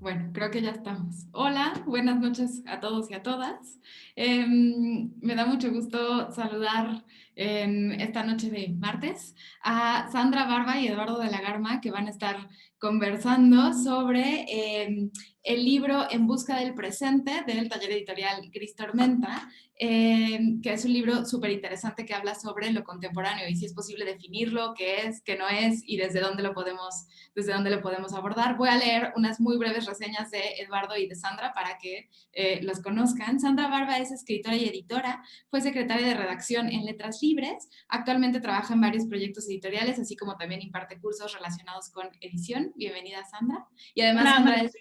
Bueno, creo que ya estamos. Hola, buenas noches a todos y a todas. Me da mucho gusto saludar en esta noche de martes a Sandra Barba y Eduardo de la Garma, que van a estar conversando sobre el libro En busca del presente del taller editorial Gris Tormenta, que es un libro súper interesante que habla sobre lo contemporáneo y si es posible definirlo, qué es, qué no es y desde dónde lo podemos abordar. Voy a leer unas muy breves reseñas de Eduardo y de Sandra para que los conozcan. Sandra Barba es escritora y editora, fue secretaria de redacción en Letras Libres, actualmente trabaja en varios proyectos editoriales, así como también imparte cursos relacionados con edición. Bienvenida, Sandra. Y además, Hola, Sandra es...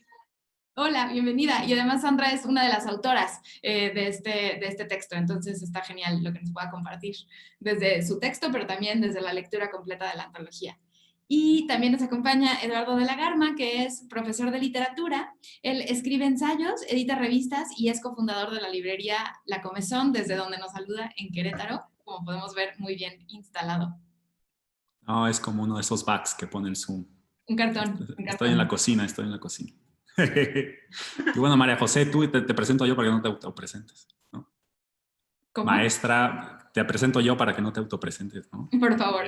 Hola, bienvenida. Y además Sandra es una de las autoras de este texto, entonces está genial lo que nos pueda compartir desde su texto, pero también desde la lectura completa de la antología. Y también nos acompaña Eduardo de la Garma, que es profesor de literatura. Él escribe ensayos, edita revistas y es cofundador de la librería La Comezón, desde donde nos saluda en Querétaro, como podemos ver muy bien instalado. No, es como uno de esos backs que pone el Zoom. Un cartón, un Estoy en la cartón. cocina, estoy en la cocina. Y bueno, María José, tú te presento yo para que no te autopresentes, ¿no? ¿Cómo? Maestra, te presento yo para que no te autopresentes, ¿no? Por favor.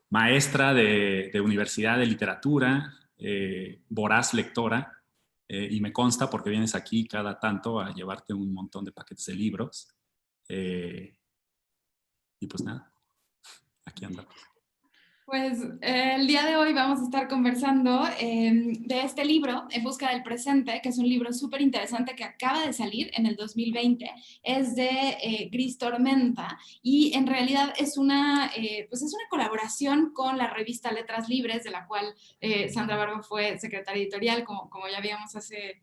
Maestra de Universidad de Literatura, voraz lectora, y me consta porque vienes aquí cada tanto a llevarte un montón de paquetes de libros. Y pues nada, aquí andamos. Pues el día de hoy vamos a estar conversando de este libro, En busca del presente, que es un libro súper interesante que acaba de salir en el 2020. Es de Gris Tormenta y en realidad pues es una colaboración con la revista Letras Libres, de la cual Sandra Barba fue secretaria editorial, como ya vimos hace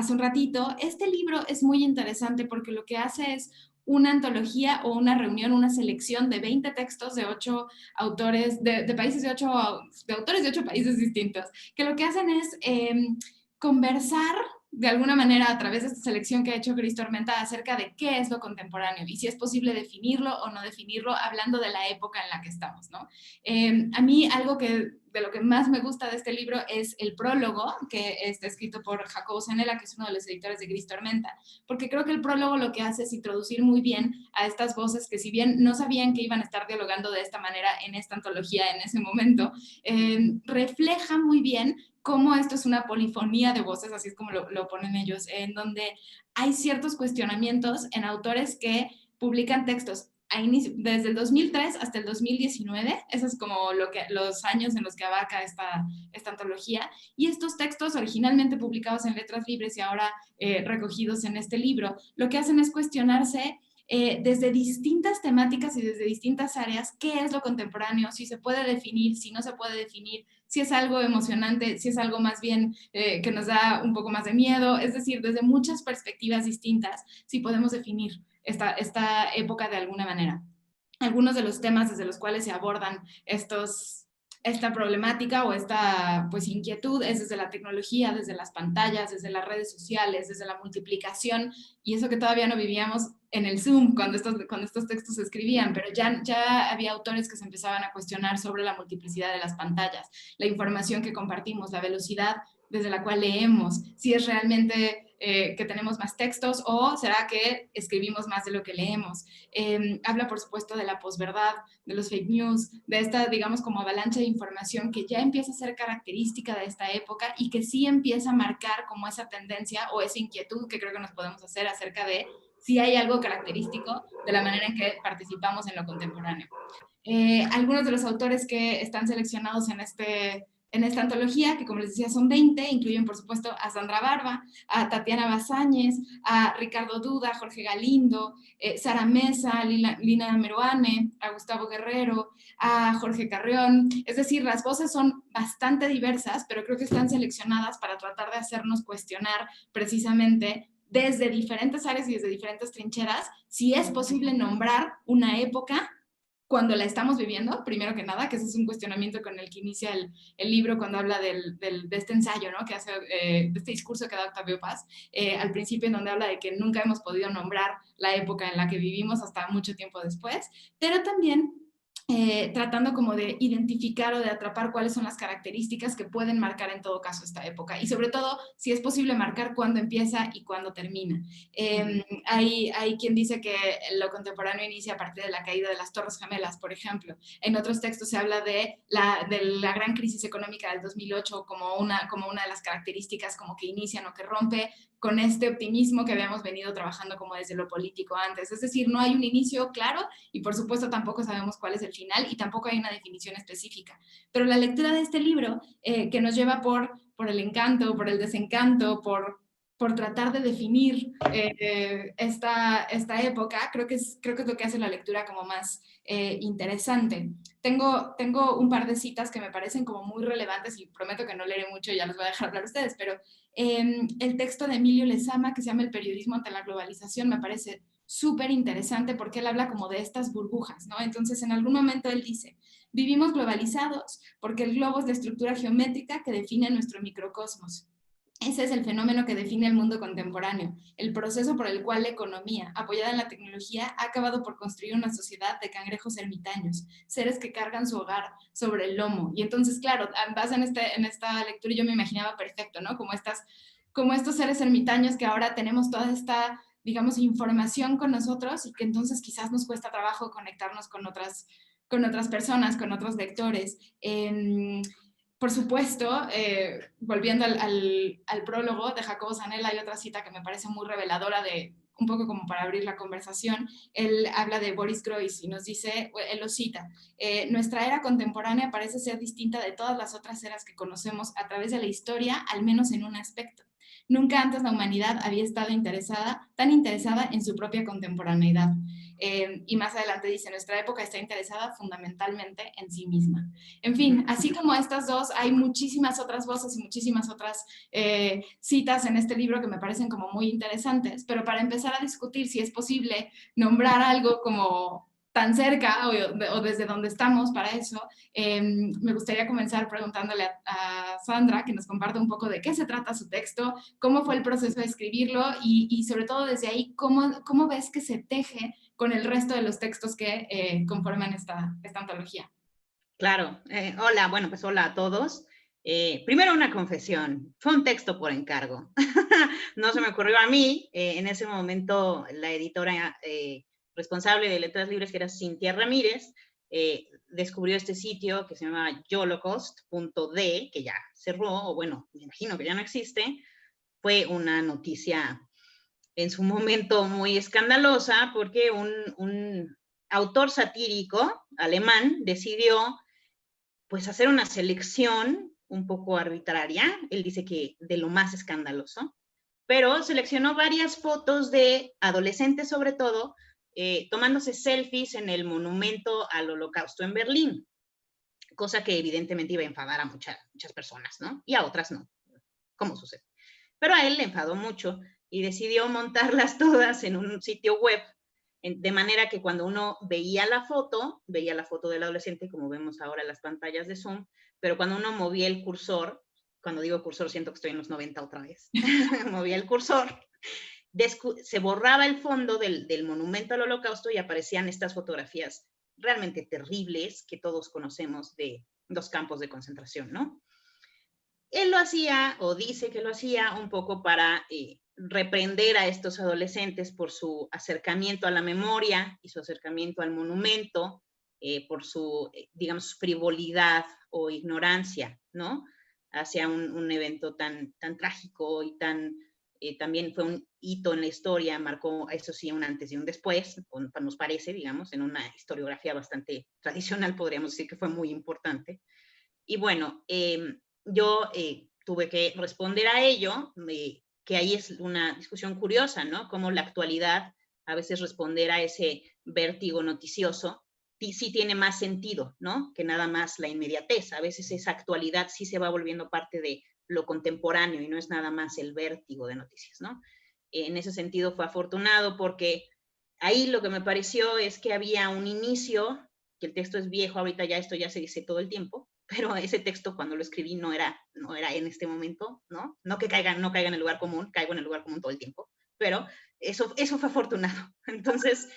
un ratito. Este libro es muy interesante porque lo que hace es una antología o una reunión, una selección de 20 textos de 8 autores de países de autores de 8 países distintos, que lo que hacen es conversar de alguna manera a través de esta selección que ha hecho Gris Tormenta acerca de qué es lo contemporáneo y si es posible definirlo o no definirlo hablando de la época en la que estamos, ¿no? A mí algo de lo que más me gusta de este libro es el prólogo, que está escrito por Jacobo Zanella, que es uno de los editores de Gris Tormenta, porque creo que el prólogo lo que hace es introducir muy bien a estas voces que si bien no sabían que iban a estar dialogando de esta manera en esta antología en ese momento, refleja muy bien cómo esto es una polifonía de voces, así es como lo ponen ellos, en donde hay ciertos cuestionamientos en autores que publican textos desde el 2003 hasta el 2019, esos es como los años en los que abarca esta antología, y estos textos originalmente publicados en Letras Libres y ahora recogidos en este libro, lo que hacen es cuestionarse desde distintas temáticas y desde distintas áreas, qué es lo contemporáneo, si se puede definir, si no se puede definir, si es algo emocionante, si es algo más bien que nos da un poco más de miedo, es decir, desde muchas perspectivas distintas, si podemos definir esta época de alguna manera. Algunos de los temas desde los cuales se abordan esta problemática o esta pues, inquietud es desde la tecnología, desde las pantallas, desde las redes sociales, desde la multiplicación, y eso que todavía no vivíamos en el Zoom cuando estos textos se escribían, pero ya había autores que se empezaban a cuestionar sobre la multiplicidad de las pantallas, la información que compartimos, la velocidad desde la cual leemos, si es realmente que tenemos más textos o será que escribimos más de lo que leemos. Habla, por supuesto, de la posverdad, de los fake news, de esta, digamos, como avalancha de información que ya empieza a ser característica de esta época y que sí empieza a marcar como esa tendencia o esa inquietud que creo que nos podemos hacer acerca de si hay algo característico de la manera en que participamos en lo contemporáneo. Algunos de los autores que están seleccionados en esta antología, que como les decía son 20, incluyen por supuesto a Sandra Barba, a Tatiana Bazáñez, a Ricardo Duda, Jorge Galindo, Sara Mesa, Lina Meruane, a Gustavo Guerrero, a Jorge Carrión. Es decir, las voces son bastante diversas, pero creo que están seleccionadas para tratar de hacernos cuestionar precisamente desde diferentes áreas y desde diferentes trincheras si es posible nombrar una época cuando la estamos viviendo, primero que nada, que ese es un cuestionamiento con el que inicia el libro cuando habla de este ensayo, ¿no? Que hace, de este discurso que da Octavio Paz, al principio en donde habla de que nunca hemos podido nombrar la época en la que vivimos hasta mucho tiempo después, pero también tratando como de identificar o de atrapar cuáles son las características que pueden marcar en todo caso esta época. Y sobre todo, si es posible marcar cuándo empieza y cuándo termina. Hay quien dice que lo contemporáneo inicia a partir de la caída de las Torres Gemelas, por ejemplo. En otros textos se habla de la gran crisis económica del 2008 como una de las características como que inician o que rompe con este optimismo que habíamos venido trabajando como desde lo político antes. Es decir, no hay un inicio claro y por supuesto tampoco sabemos cuál es el final y tampoco hay una definición específica. Pero la lectura de este libro, que nos lleva por el encanto, por el desencanto, por tratar de definir esta época, creo que es lo que hace la lectura como más interesante. Tengo un par de citas que me parecen como muy relevantes y prometo que no leeré mucho, ya los voy a dejar hablar a ustedes, pero el texto de Emilio Lezama que se llama El periodismo ante la globalización me parece súper interesante porque él habla como de estas burbujas, ¿no? Entonces, en algún momento él dice, vivimos globalizados porque el globo es la estructura geométrica que define nuestro microcosmos. Ese es el fenómeno que define el mundo contemporáneo, el proceso por el cual la economía, apoyada en la tecnología, ha acabado por construir una sociedad de cangrejos ermitaños, seres que cargan su hogar sobre el lomo. Y entonces, claro, en base en esta lectura yo me imaginaba perfecto, ¿no? Como estos seres ermitaños que ahora tenemos toda esta, digamos, información con nosotros y que entonces quizás nos cuesta trabajo conectarnos con otras personas, con otros lectores. Por supuesto, volviendo al prólogo de Jacobo Zanella, hay otra cita que me parece muy reveladora de un poco como para abrir la conversación. Él habla de Boris Groys y nos dice, él lo cita, nuestra era contemporánea parece ser distinta de todas las otras eras que conocemos a través de la historia, al menos en un aspecto. Nunca antes la humanidad había estado tan interesada en su propia contemporaneidad. Y más adelante dice, nuestra época está interesada fundamentalmente en sí misma. En fin, así como estas dos, hay muchísimas otras voces y muchísimas otras citas en este libro que me parecen como muy interesantes, pero para empezar a discutir si es posible nombrar algo como tan cerca o desde donde estamos para eso, me gustaría comenzar preguntándole a Sandra que nos comparta un poco de qué se trata su texto, cómo fue el proceso de escribirlo y sobre todo desde ahí, cómo ves que se teje con el resto de los textos que conforman esta antología. Claro, hola, bueno, pues hola a todos. Primero una confesión, fue un texto por encargo. No se me ocurrió a mí, en ese momento la editora responsable de Letras Libres, que era Cintia Ramírez, descubrió este sitio que se llama yolocost.de, que ya cerró, o bueno, me imagino que ya no existe. Fue una noticia en su momento muy escandalosa porque un autor satírico alemán decidió pues hacer una selección un poco arbitraria, él dice que de lo más escandaloso, pero seleccionó varias fotos de adolescentes sobre todo, tomándose selfies en el monumento al Holocausto en Berlín, cosa que evidentemente iba a enfadar a muchas personas, ¿no? Y a otras no, como sucede. Pero a él le enfadó mucho y decidió montarlas todas en un sitio web, de manera que cuando uno veía la foto del adolescente, como vemos ahora en las pantallas de Zoom, pero cuando uno movía el cursor, cuando digo cursor siento que estoy en los 90 otra vez, movía el cursor, se borraba el fondo del monumento al Holocausto y aparecían estas fotografías realmente terribles que todos conocemos de los campos de concentración, ¿no? Él lo hacía, o dice que lo hacía, un poco para reprender a estos adolescentes por su acercamiento a la memoria y su acercamiento al monumento, por su, digamos, frivolidad o ignorancia, ¿no? Hacia un evento tan trágico y también fue un hito en la historia, marcó, eso sí, un antes y un después, nos parece, digamos, en una historiografía bastante tradicional, podríamos decir que fue muy importante. Y bueno, yo tuve que responder a ello, que ahí es una discusión curiosa, ¿no? Cómo la actualidad, a veces responder a ese vértigo noticioso, sí tiene más sentido, ¿no? Que nada más la inmediatez. A veces esa actualidad sí se va volviendo parte de lo contemporáneo y no es nada más el vértigo de noticias, ¿no? En ese sentido fue afortunado porque ahí lo que me pareció es que había un inicio, que el texto es viejo, ahorita ya esto ya se dice todo el tiempo, pero ese texto cuando lo escribí no era en este momento, ¿no? No que no caiga en el lugar común, caigo en el lugar común todo el tiempo, pero eso fue afortunado. Entonces,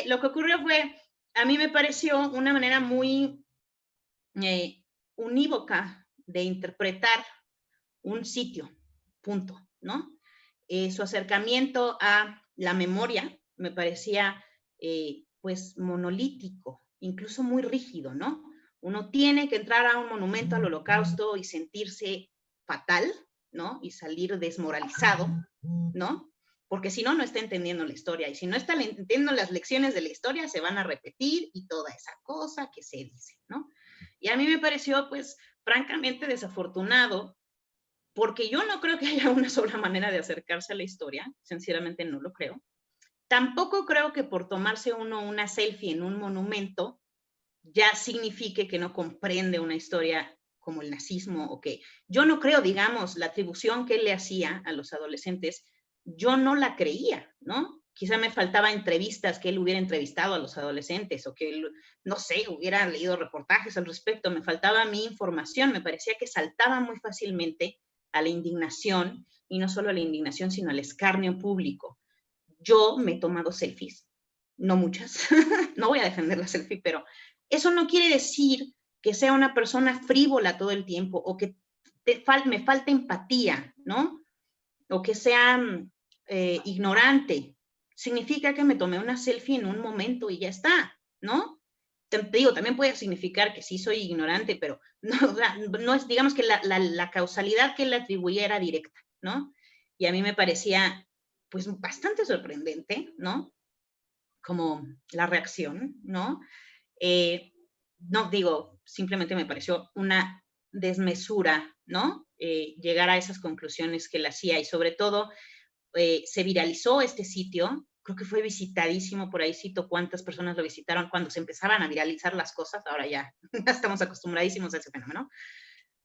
lo que ocurrió fue, a mí me pareció una manera muy unívoca de interpretar un sitio, punto, ¿no? Su acercamiento a la memoria me parecía pues monolítico, incluso muy rígido, ¿no? Uno tiene que entrar a un monumento al Holocausto y sentirse fatal, ¿no? Y salir desmoralizado, ¿no? Porque si no, no está entendiendo la historia. Y si no está entendiendo las lecciones de la historia, se van a repetir y toda esa cosa que se dice, ¿no? Y a mí me pareció, pues, francamente desafortunado, porque yo no creo que haya una sola manera de acercarse a la historia, sinceramente no lo creo. Tampoco creo que por tomarse uno una selfie en un monumento ya signifique que no comprende una historia como el nazismo, o que yo no creo, digamos, la atribución que él le hacía a los adolescentes, yo no la creía, ¿no? Quizá me faltaba entrevistas, que él hubiera entrevistado a los adolescentes, o que él, no sé, hubiera leído reportajes al respecto, me faltaba mi información, me parecía que saltaba muy fácilmente a la indignación, y no solo a la indignación, sino al escarnio público. Yo me he tomado selfies, no muchas, no voy a defender la selfie, pero eso no quiere decir que sea una persona frívola todo el tiempo, o que me falte empatía, ¿no? O que sea ignorante. Significa que me tomé una selfie en un momento y ya está, ¿no? Te digo, también puede significar que sí soy ignorante, pero no es, digamos que la causalidad que él le atribuía era directa, ¿no? Y a mí me parecía, pues, bastante sorprendente, ¿no? Como la reacción, ¿no? No digo, simplemente me pareció una desmesura, ¿no? Llegar a esas conclusiones que él hacía, y sobre todo se viralizó este sitio, creo que fue visitadísimo, por ahí cito cuántas personas lo visitaron cuando se empezaban a viralizar las cosas, ahora ya estamos acostumbradísimos a ese fenómeno,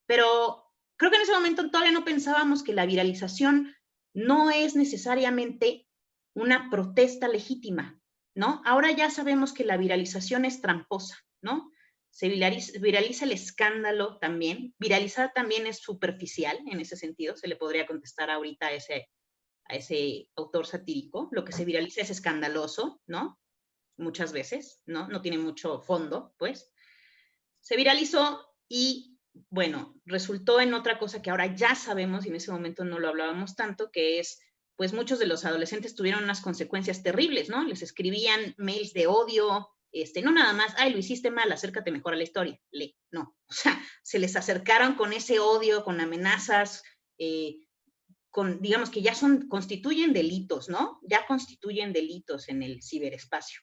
pero creo que en ese momento todavía no pensábamos que la viralización no es necesariamente una protesta legítima, ¿no? Ahora ya sabemos que la viralización es tramposa, ¿no? Se viraliza el escándalo también. Viralizar también es superficial en ese sentido, se le podría contestar ahorita a ese autor satírico. Lo que se viraliza es escandaloso, ¿no? Muchas veces, ¿no? No tiene mucho fondo, pues. Se viralizó y, bueno, resultó en otra cosa que ahora ya sabemos, y en ese momento no lo hablábamos tanto, que es, pues muchos de los adolescentes tuvieron unas consecuencias terribles, ¿no? Les escribían mails de odio, no nada más, ay, lo hiciste mal, acércate mejor a la historia, no, o sea, se les acercaron con ese odio, con amenazas, digamos que ya constituyen delitos, ¿no? Ya constituyen delitos en el ciberespacio.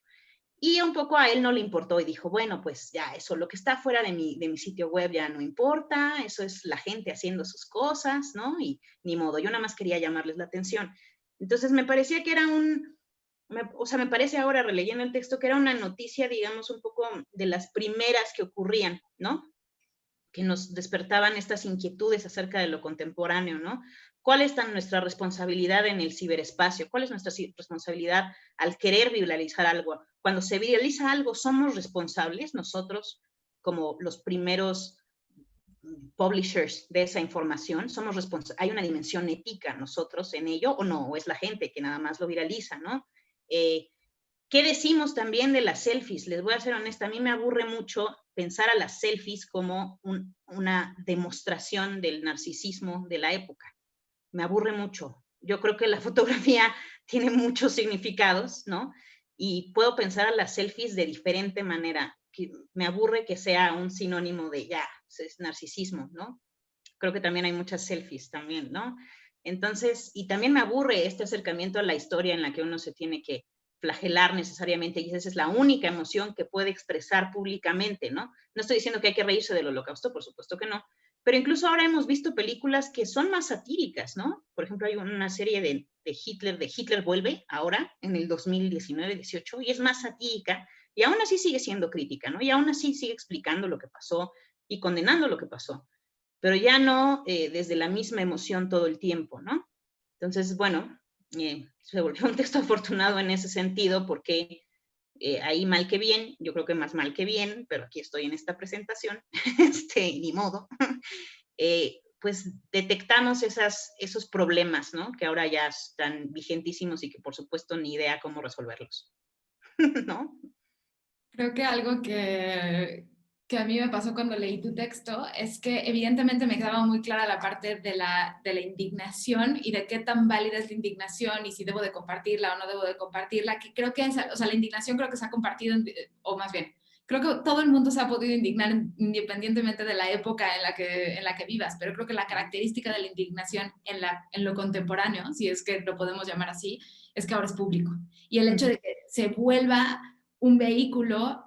Y un poco a él no le importó y dijo, bueno, pues ya eso, lo que está fuera de mi sitio web ya no importa, eso es la gente haciendo sus cosas, ¿no? Y ni modo, yo nada más quería llamarles la atención. Entonces me parecía que era me parece ahora, releyendo el texto, que era una noticia, digamos, un poco de las primeras que ocurrían, ¿no? Que nos despertaban estas inquietudes acerca de lo contemporáneo, ¿no? ¿Cuál es nuestra responsabilidad en el ciberespacio? ¿Cuál es nuestra responsabilidad al querer viralizar algo? Cuando se viraliza algo, ¿somos responsables nosotros como los primeros publishers de esa información? ¿Hay una dimensión ética nosotros en ello o no? ¿O es la gente que nada más lo viraliza, ¿no? ¿Qué decimos también de las selfies? Les voy a ser honesta, a mí me aburre mucho pensar a las selfies como una demostración del narcisismo de la época. Me aburre mucho. Yo creo que la fotografía tiene muchos significados, ¿no? Y puedo pensar a las selfies de diferente manera. Me aburre que sea un sinónimo de ya, es narcisismo, ¿no? Creo que también hay muchas selfies también, ¿no? Entonces, y también me aburre este acercamiento a la historia en la que uno se tiene que flagelar necesariamente, y esa es la única emoción que puede expresar públicamente, ¿no? No estoy diciendo que hay que reírse del Holocausto, por supuesto que no, pero incluso ahora hemos visto películas que son más satíricas, ¿no? Por ejemplo, hay una serie de Hitler vuelve, ahora, en el 2019-18, y es más satírica, y aún así sigue siendo crítica, ¿no? Y aún así sigue explicando lo que pasó y condenando lo que pasó, pero ya no desde la misma emoción todo el tiempo, ¿no? Entonces, bueno, se volvió un texto afortunado en ese sentido, porque ahí mal que bien, yo creo que más mal que bien, pero aquí estoy en esta presentación, ni modo, pues detectamos esos problemas, ¿no? Que ahora ya están vigentísimos y que por supuesto ni idea cómo resolverlos, ¿no? Creo que algo que a mí me pasó cuando leí tu texto es que evidentemente me quedaba muy clara la parte de la indignación y de qué tan válida es la indignación y si debo de compartirla o no debo de compartirla, que creo que o sea, la indignación creo que se ha compartido, o más bien, creo que todo el mundo se ha podido indignar independientemente de la época en la que vivas, pero creo que la característica de la indignación en lo contemporáneo, si es que lo podemos llamar así, es que ahora es público. Y el hecho de que se vuelva un vehículo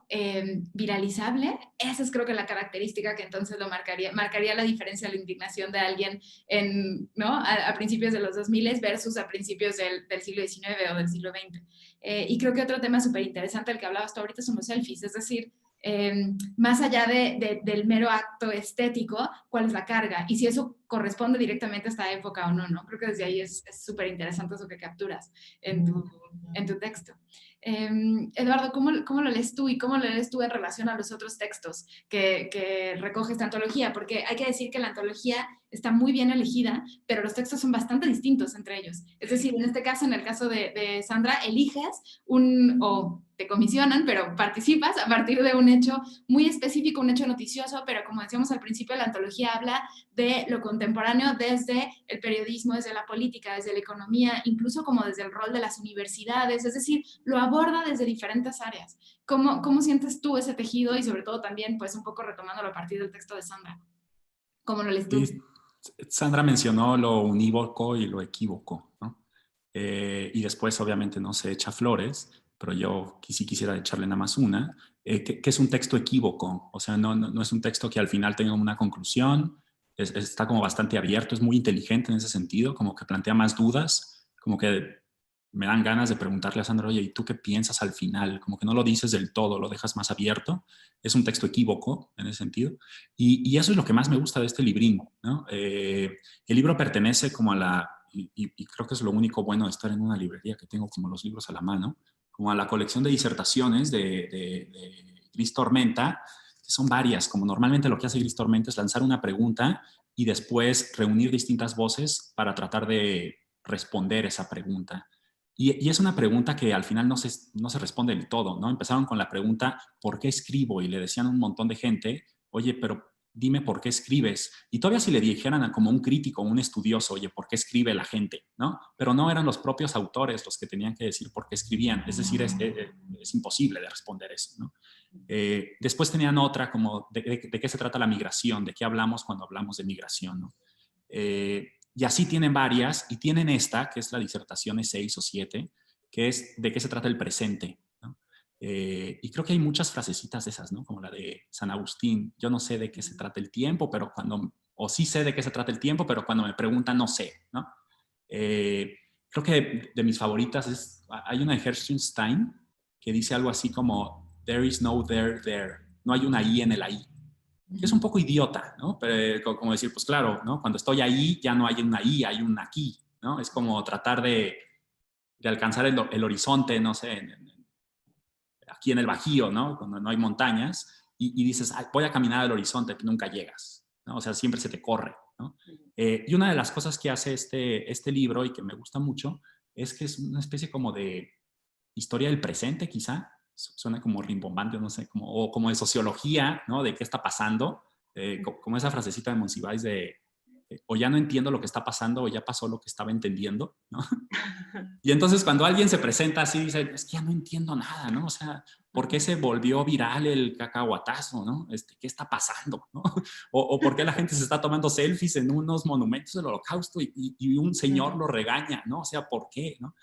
viralizable, esa es creo que la característica que entonces lo marcaría la diferencia de la indignación de alguien ¿no? a principios de los 2000 versus a principios del siglo XIX o del siglo XX. Y creo que otro tema súper interesante del que hablabas tú ahorita son los selfies, es decir, más allá del mero acto estético, ¿cuál es la carga? Y si eso corresponde directamente a esta época o no, ¿no? Creo que desde ahí es súper interesante eso que capturas en tu texto. Eduardo, ¿cómo lo lees tú y cómo lo lees tú en relación a los otros textos que recoge esta antología? Porque hay que decir que la antología está muy bien elegida, pero los textos son bastante distintos entre ellos. Es decir, en este caso, en el caso de Sandra, eliges o te comisionan, pero participas a partir de un hecho muy específico, un hecho noticioso, pero como decíamos al principio, la antología habla de lo contemporáneo desde el periodismo, desde la política, desde la economía, incluso como desde el rol de las universidades, es decir, lo aborda desde diferentes áreas. ¿Cómo sientes tú ese tejido? Y sobre todo también, pues un poco retomándolo a partir del texto de Sandra. ¿Cómo lo lees tú? Sí, Sandra mencionó lo unívoco y lo equívoco, ¿no? Y después obviamente no se echa flores, pero yo sí quisiera echarle nada más una, que es un texto equívoco, o sea, no es un texto que al final tenga una conclusión, está como bastante abierto, es muy inteligente en ese sentido, como que plantea más dudas, como que me dan ganas de preguntarle a Sandra, oye, ¿y tú qué piensas al final? Como que no lo dices del todo, lo dejas más abierto, es un texto equívoco en ese sentido, y eso es lo que más me gusta de este librín, ¿no? El libro pertenece como a la, y creo que es lo único bueno de estar en una librería, que tengo como los libros a la mano, como a la colección de disertaciones de Gris Tormenta, que son varias, como normalmente lo que hace Gris Tormenta es lanzar una pregunta y después reunir distintas voces para tratar de responder esa pregunta. Y es una pregunta que al final no se responde del todo, ¿no? Empezaron con la pregunta, ¿por qué escribo? Y le decían a un montón de gente, oye, pero dime por qué escribes. Y todavía si le dijeran a como un crítico, un estudioso, oye, ¿por qué escribe la gente? ¿No? Pero no eran los propios autores los que tenían que decir por qué escribían. Es decir, es imposible de responder eso, ¿no? Después tenían otra como de qué se trata la migración, de qué hablamos cuando hablamos de migración, ¿no? Y así tienen varias, y tienen esta, que es la disertación 6 o 7, que es de qué se trata el presente, ¿no? Y creo que hay muchas frasecitas de esas, ¿no? Como la de San Agustín, yo no sé de qué se trata el tiempo, pero o sí sé de qué se trata el tiempo, pero cuando me preguntan no sé, ¿no? Creo que de mis favoritas hay una de Herrschenstein que dice algo así como, there is no there, no hay una I en el ahí, que es un poco idiota, ¿no? Pero como decir, pues claro, ¿no? Cuando estoy ahí ya no hay una I, hay un aquí, ¿no? Es como tratar de alcanzar el horizonte, no sé, aquí en el Bajío, ¿no? Cuando no hay montañas, y dices, ay, voy a caminar al horizonte, que nunca llegas, ¿no? O sea, siempre se te corre, ¿no? Y una de las cosas que hace este libro y que me gusta mucho es que es una especie como de historia del presente, quizá, suena como rimbombante, no sé, o como de sociología, ¿no? De qué está pasando, como esa frasecita de Monsiváis de o ya no entiendo lo que está pasando o ya pasó lo que estaba entendiendo, ¿no? Y entonces cuando alguien se presenta así, dice, es que ya no entiendo nada, ¿no? O sea, ¿por qué se volvió viral el cacahuatazo, ¿no? ¿Qué está pasando, ¿no? O por qué la gente se está tomando selfies en unos monumentos del Holocausto y un señor lo regaña, ¿no? O sea, ¿por qué, no?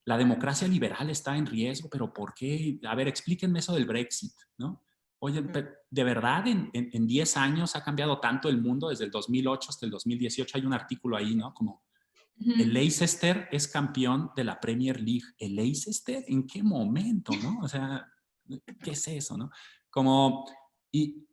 La democracia liberal está en riesgo, pero ¿por qué? A ver, explíquenme eso del Brexit, ¿no? Oye, ¿de verdad en 10 años ha cambiado tanto el mundo desde el 2008 hasta el 2018? Hay un artículo ahí, ¿no? Como el Leicester es campeón de la Premier League. ¿El Leicester? ¿En qué momento, no? O sea, ¿qué es eso, no? Como, y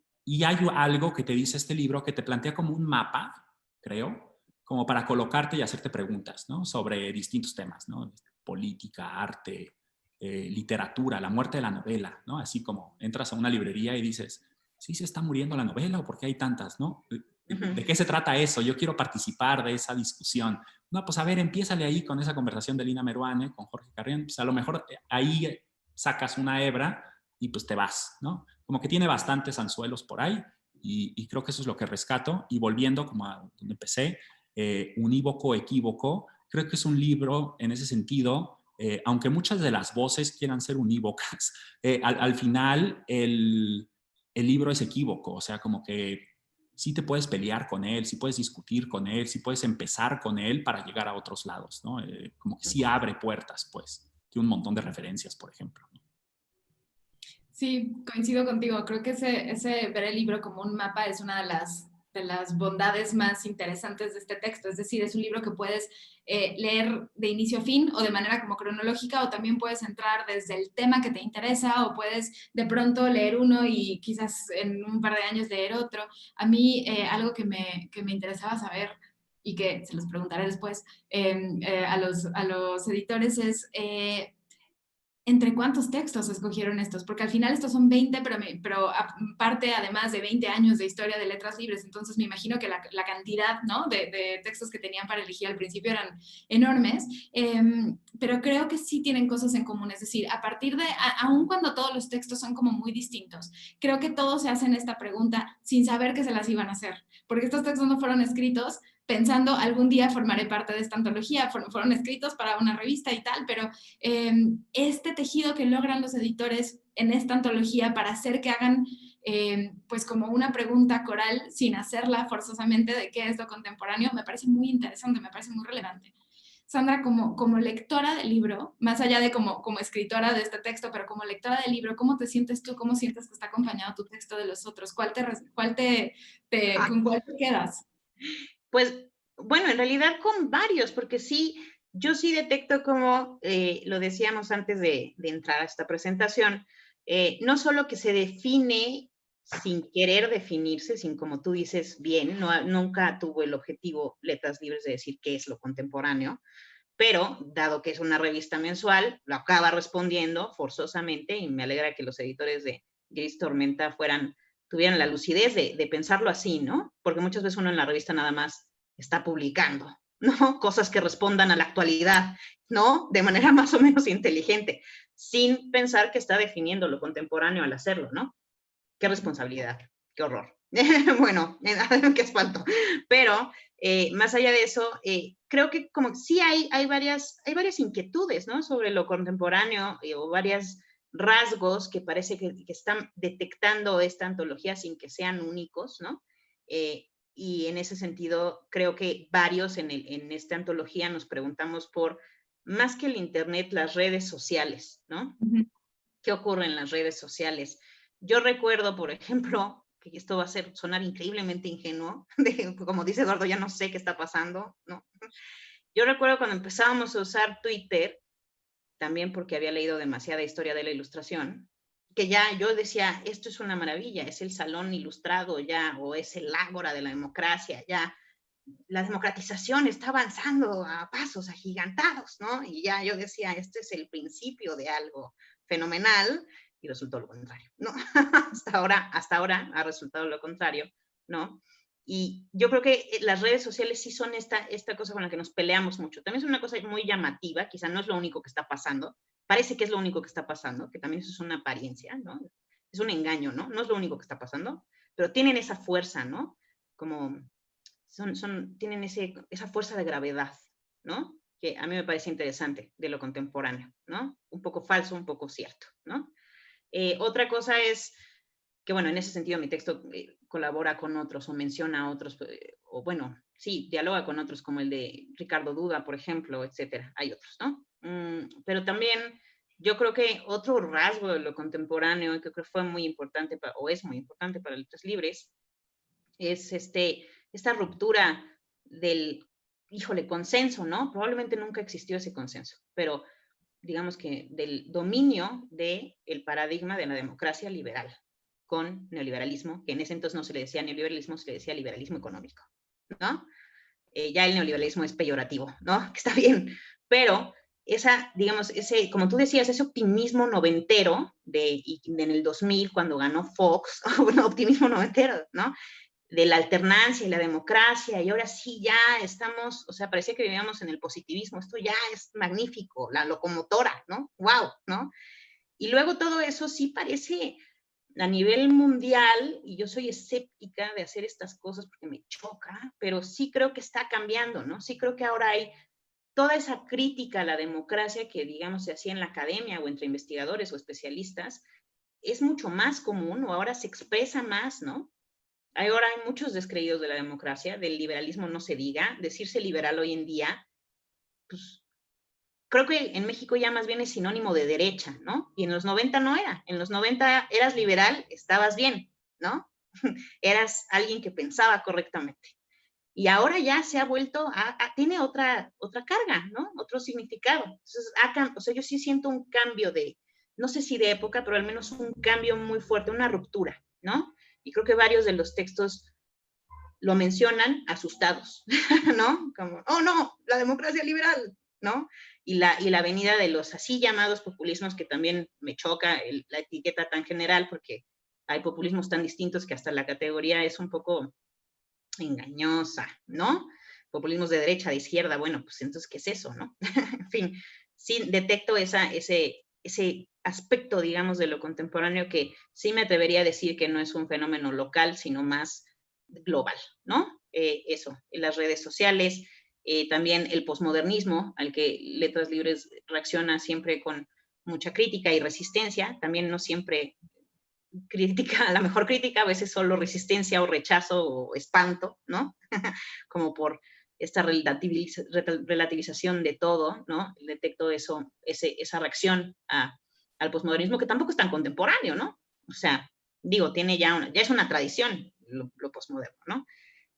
hay algo que te dice este libro que te plantea como un mapa, creo, como para colocarte y hacerte preguntas, ¿no? Sobre distintos temas, ¿no? Política, arte, literatura, la muerte de la novela, ¿no? Así como entras a una librería y dices, ¿sí se está muriendo la novela o por qué hay tantas, no? ¿De qué se trata eso? Yo quiero participar de esa discusión. No, pues a ver, empiézale ahí con esa conversación de Lina Meruane, con Jorge Carrión, pues a lo mejor ahí sacas una hebra y pues te vas, ¿no? Como que tiene bastantes anzuelos por ahí y creo que eso es lo que rescato. Y volviendo como a donde empecé, unívoco, equívoco, creo que es un libro en ese sentido, aunque muchas de las voces quieran ser unívocas, al final el libro es equívoco, o sea, como que sí te puedes pelear con él, sí puedes discutir con él, sí puedes empezar con él para llegar a otros lados, ¿no? Como que sí abre puertas, pues. Tiene un montón de referencias, por ejemplo. Sí, coincido contigo. Creo que ese ver el libro como un mapa es una de las bondades más interesantes de este texto. Es decir, es un libro que puedes leer de inicio a fin o de manera como cronológica, o también puedes entrar desde el tema que te interesa, o puedes de pronto leer uno y quizás en un par de años leer otro. A mí algo que me interesaba saber y que se los preguntaré después a los editores es... ¿entre cuántos textos escogieron estos? Porque al final estos son 20, pero aparte además de 20 años de historia de letras libres, entonces me imagino que la cantidad, ¿no?, de textos que tenían para elegir al principio eran enormes, pero creo que sí tienen cosas en común, es decir, a partir de, aun cuando todos los textos son como muy distintos, creo que todos se hacen esta pregunta sin saber que se las iban a hacer, porque estos textos no fueron escritos pensando algún día formaré parte de esta antología, fueron escritos para una revista y tal, pero este tejido que logran los editores en esta antología para hacer que hagan pues como una pregunta coral sin hacerla forzosamente de qué es lo contemporáneo, me parece muy interesante, me parece muy relevante. Sandra, como lectora del libro, más allá de como escritora de este texto, pero como lectora del libro, ¿cómo te sientes tú? ¿Cómo sientes que está acompañado tu texto de los otros? ¿Con cuál te quedas? Pues, bueno, en realidad con varios, porque sí, yo sí detecto como, lo decíamos antes de entrar a esta presentación, no solo que se define sin querer definirse, sin como tú dices bien, nunca tuvo el objetivo Letras Libres de decir qué es lo contemporáneo, pero dado que es una revista mensual, lo acaba respondiendo forzosamente y me alegra que los editores de Gris Tormenta tuvieran la lucidez de pensarlo así, ¿no? Porque muchas veces uno en la revista nada más está publicando, ¿no? Cosas que respondan a la actualidad, ¿no? De manera más o menos inteligente, sin pensar que está definiendo lo contemporáneo al hacerlo, ¿no? Qué responsabilidad, qué horror. Bueno, qué espanto. Pero más allá de eso, creo que como sí hay varias inquietudes, ¿no? Sobre lo contemporáneo o varios rasgos que parece que están detectando esta antología sin que sean únicos, ¿no? Y en ese sentido, creo que varios en esta antología nos preguntamos por, más que el Internet, las redes sociales, ¿no? Uh-huh. ¿Qué ocurre en las redes sociales? Yo recuerdo, por ejemplo, que esto va a sonar increíblemente ingenuo, como dice Eduardo, ya no sé qué está pasando, ¿no? Yo recuerdo cuando empezábamos a usar Twitter, también porque había leído demasiada historia de la ilustración, que ya yo decía, esto es una maravilla, es el salón ilustrado ya, o es el ágora de la democracia, ya la democratización está avanzando a pasos agigantados, ¿no? Y ya yo decía, este es el principio de algo fenomenal, y resultó lo contrario, ¿no? hasta ahora ha resultado lo contrario, ¿no? Y yo creo que las redes sociales sí son esta cosa con la que nos peleamos mucho. También es una cosa muy llamativa, quizá no es lo único que está pasando, parece que es lo único que está pasando, que también eso es una apariencia, ¿no? Es un engaño, ¿no? No es lo único que está pasando, pero tienen esa fuerza, ¿no? Como tienen esa fuerza de gravedad, ¿no? Que a mí me parece interesante de lo contemporáneo, ¿no? Un poco falso, un poco cierto, ¿no? Otra cosa es que, bueno, en ese sentido mi texto colabora con otros o menciona a otros, o bueno, sí, dialoga con otros como el de Ricardo Duda, por ejemplo, etcétera. Hay otros, ¿no? Pero también yo creo que otro rasgo de lo contemporáneo que creo que fue muy importante, o es muy importante para Letras Libres, es esta ruptura del, consenso, ¿no? Probablemente nunca existió ese consenso, pero digamos que del dominio del paradigma de la democracia liberal con neoliberalismo, que en ese entonces no se le decía neoliberalismo, se le decía liberalismo económico, ¿no? Ya el neoliberalismo es peyorativo, ¿no? Que está bien, pero digamos, como tú decías, ese optimismo noventero en el 2000 cuando ganó Fox, bueno, optimismo noventero, ¿no? De la alternancia y la democracia, y ahora sí ya estamos, o sea, parecía que vivíamos en el positivismo, esto ya es magnífico, la locomotora, ¿no? ¡Wow! ¿No? Y luego todo eso sí parece a nivel mundial, y yo soy escéptica de hacer estas cosas porque me choca, pero sí creo que está cambiando, ¿no? Sí creo que ahora hay toda esa crítica a la democracia que, digamos, se hacía en la academia o entre investigadores o especialistas, es mucho más común o ahora se expresa más, ¿no? Ahora hay muchos descreídos de la democracia, del liberalismo no se diga, decirse liberal hoy en día, pues creo que en México ya más bien es sinónimo de derecha, ¿no? Y en los 90 no era. En los 90 eras liberal, estabas bien, ¿no? Eras alguien que pensaba correctamente. Y ahora ya se ha vuelto, tiene otra carga, ¿no? Otro significado. Entonces, o sea, yo sí siento un cambio de, no sé si de época, pero al menos un cambio muy fuerte, una ruptura, ¿no? Y creo que varios de los textos lo mencionan asustados, ¿no? Como, oh no, la democracia liberal, ¿no? Y la venida de los así llamados populismos, que también me choca la etiqueta tan general, porque hay populismos tan distintos que hasta la categoría es un poco engañosa, ¿no? Populismos de derecha, de izquierda, bueno, pues entonces, ¿qué es eso, no? En fin, sí detecto ese aspecto, digamos, de lo contemporáneo que sí me atrevería a decir que no es un fenómeno local, sino más global, ¿no? Eso, en las redes sociales, también el posmodernismo, al que Letras Libres reacciona siempre con mucha crítica y resistencia, también no siempre crítica, la mejor crítica, a veces solo resistencia o rechazo o espanto, ¿no? Como por esta relativización de todo, ¿no? Detecto eso, esa reacción al posmodernismo, que tampoco es tan contemporáneo, ¿no? O sea, digo, tiene ya es una tradición lo posmoderno, ¿no?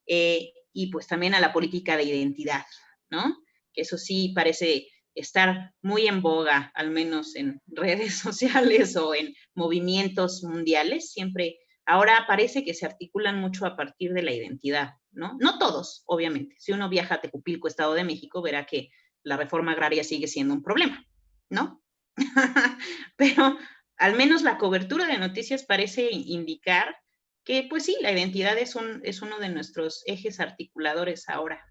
Y pues también a la política de identidad, ¿no? Que eso sí parece estar muy en boga, al menos en redes sociales o en movimientos mundiales, siempre, ahora parece que se articulan mucho a partir de la identidad, ¿no? No todos, obviamente. Si uno viaja a Tecupilco, Estado de México, verá que la reforma agraria sigue siendo un problema, ¿no? Pero al menos la cobertura de noticias parece indicar que, pues sí, la identidad es uno de nuestros ejes articuladores ahora.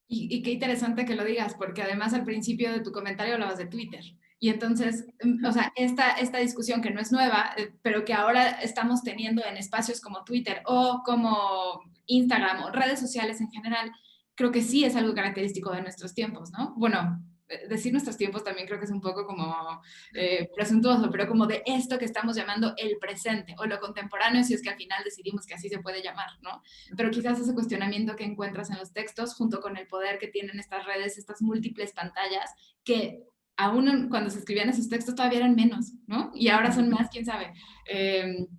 Y qué interesante que lo digas, porque además al principio de tu comentario hablabas de Twitter. Y entonces, o sea, esta discusión que no es nueva, pero que ahora estamos teniendo en espacios como Twitter o como Instagram o redes sociales en general, creo que sí es algo característico de nuestros tiempos, ¿no? Bueno, decir nuestros tiempos también creo que es un poco como presuntuoso, pero como de esto que estamos llamando el presente o lo contemporáneo, si es que al final decidimos que así se puede llamar, ¿no? Pero quizás ese cuestionamiento que encuentras en los textos, junto con el poder que tienen estas redes, estas múltiples pantallas, que aún cuando se escribían esos textos todavía eran menos, ¿no? Y ahora son más, quién sabe.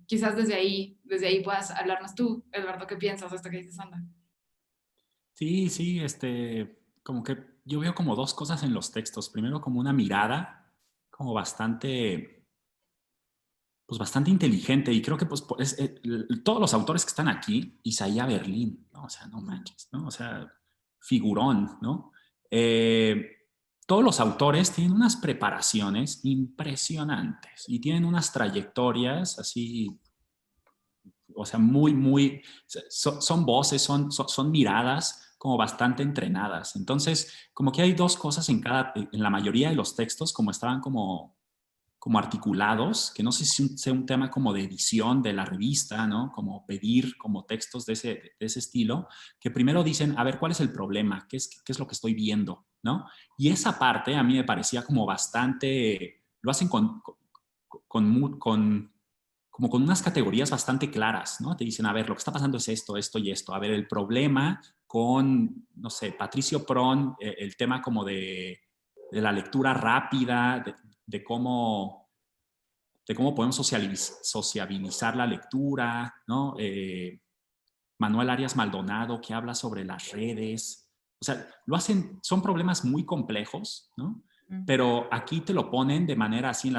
Quizás desde ahí puedas hablarnos tú, Eduardo, ¿qué piensas de esto que dices, Sandra? Sí, sí, como que yo veo como dos cosas en los textos. Primero, como una mirada, como bastante, pues bastante inteligente. Y creo que pues, todos los autores que están aquí, Isaías Berlín, ¿no? O sea, no manches, ¿no? O sea, figurón, ¿no? Todos los autores tienen unas preparaciones impresionantes y tienen unas trayectorias así, o sea, muy, son voces, son miradas como bastante entrenadas. Entonces, como que hay dos cosas en la mayoría de los textos, como estaban como articulados, que no sé si sea un tema como de edición de la revista, ¿no? Como pedir como textos de ese estilo, que primero dicen, a ver, ¿cuál es el problema? ¿Qué es lo que estoy viendo? ¿No? Y esa parte a mí me parecía como bastante, lo hacen como con unas categorías bastante claras, ¿no? Te dicen, a ver, lo que está pasando es esto, esto y esto. A ver, el problema con, no sé, Patricio Pron, el tema como de la lectura rápida, de cómo podemos sociabilizar la lectura, ¿no? Manuel Arias Maldonado, que habla sobre las redes. O sea, son problemas muy complejos, ¿no? Pero aquí te lo ponen de manera así en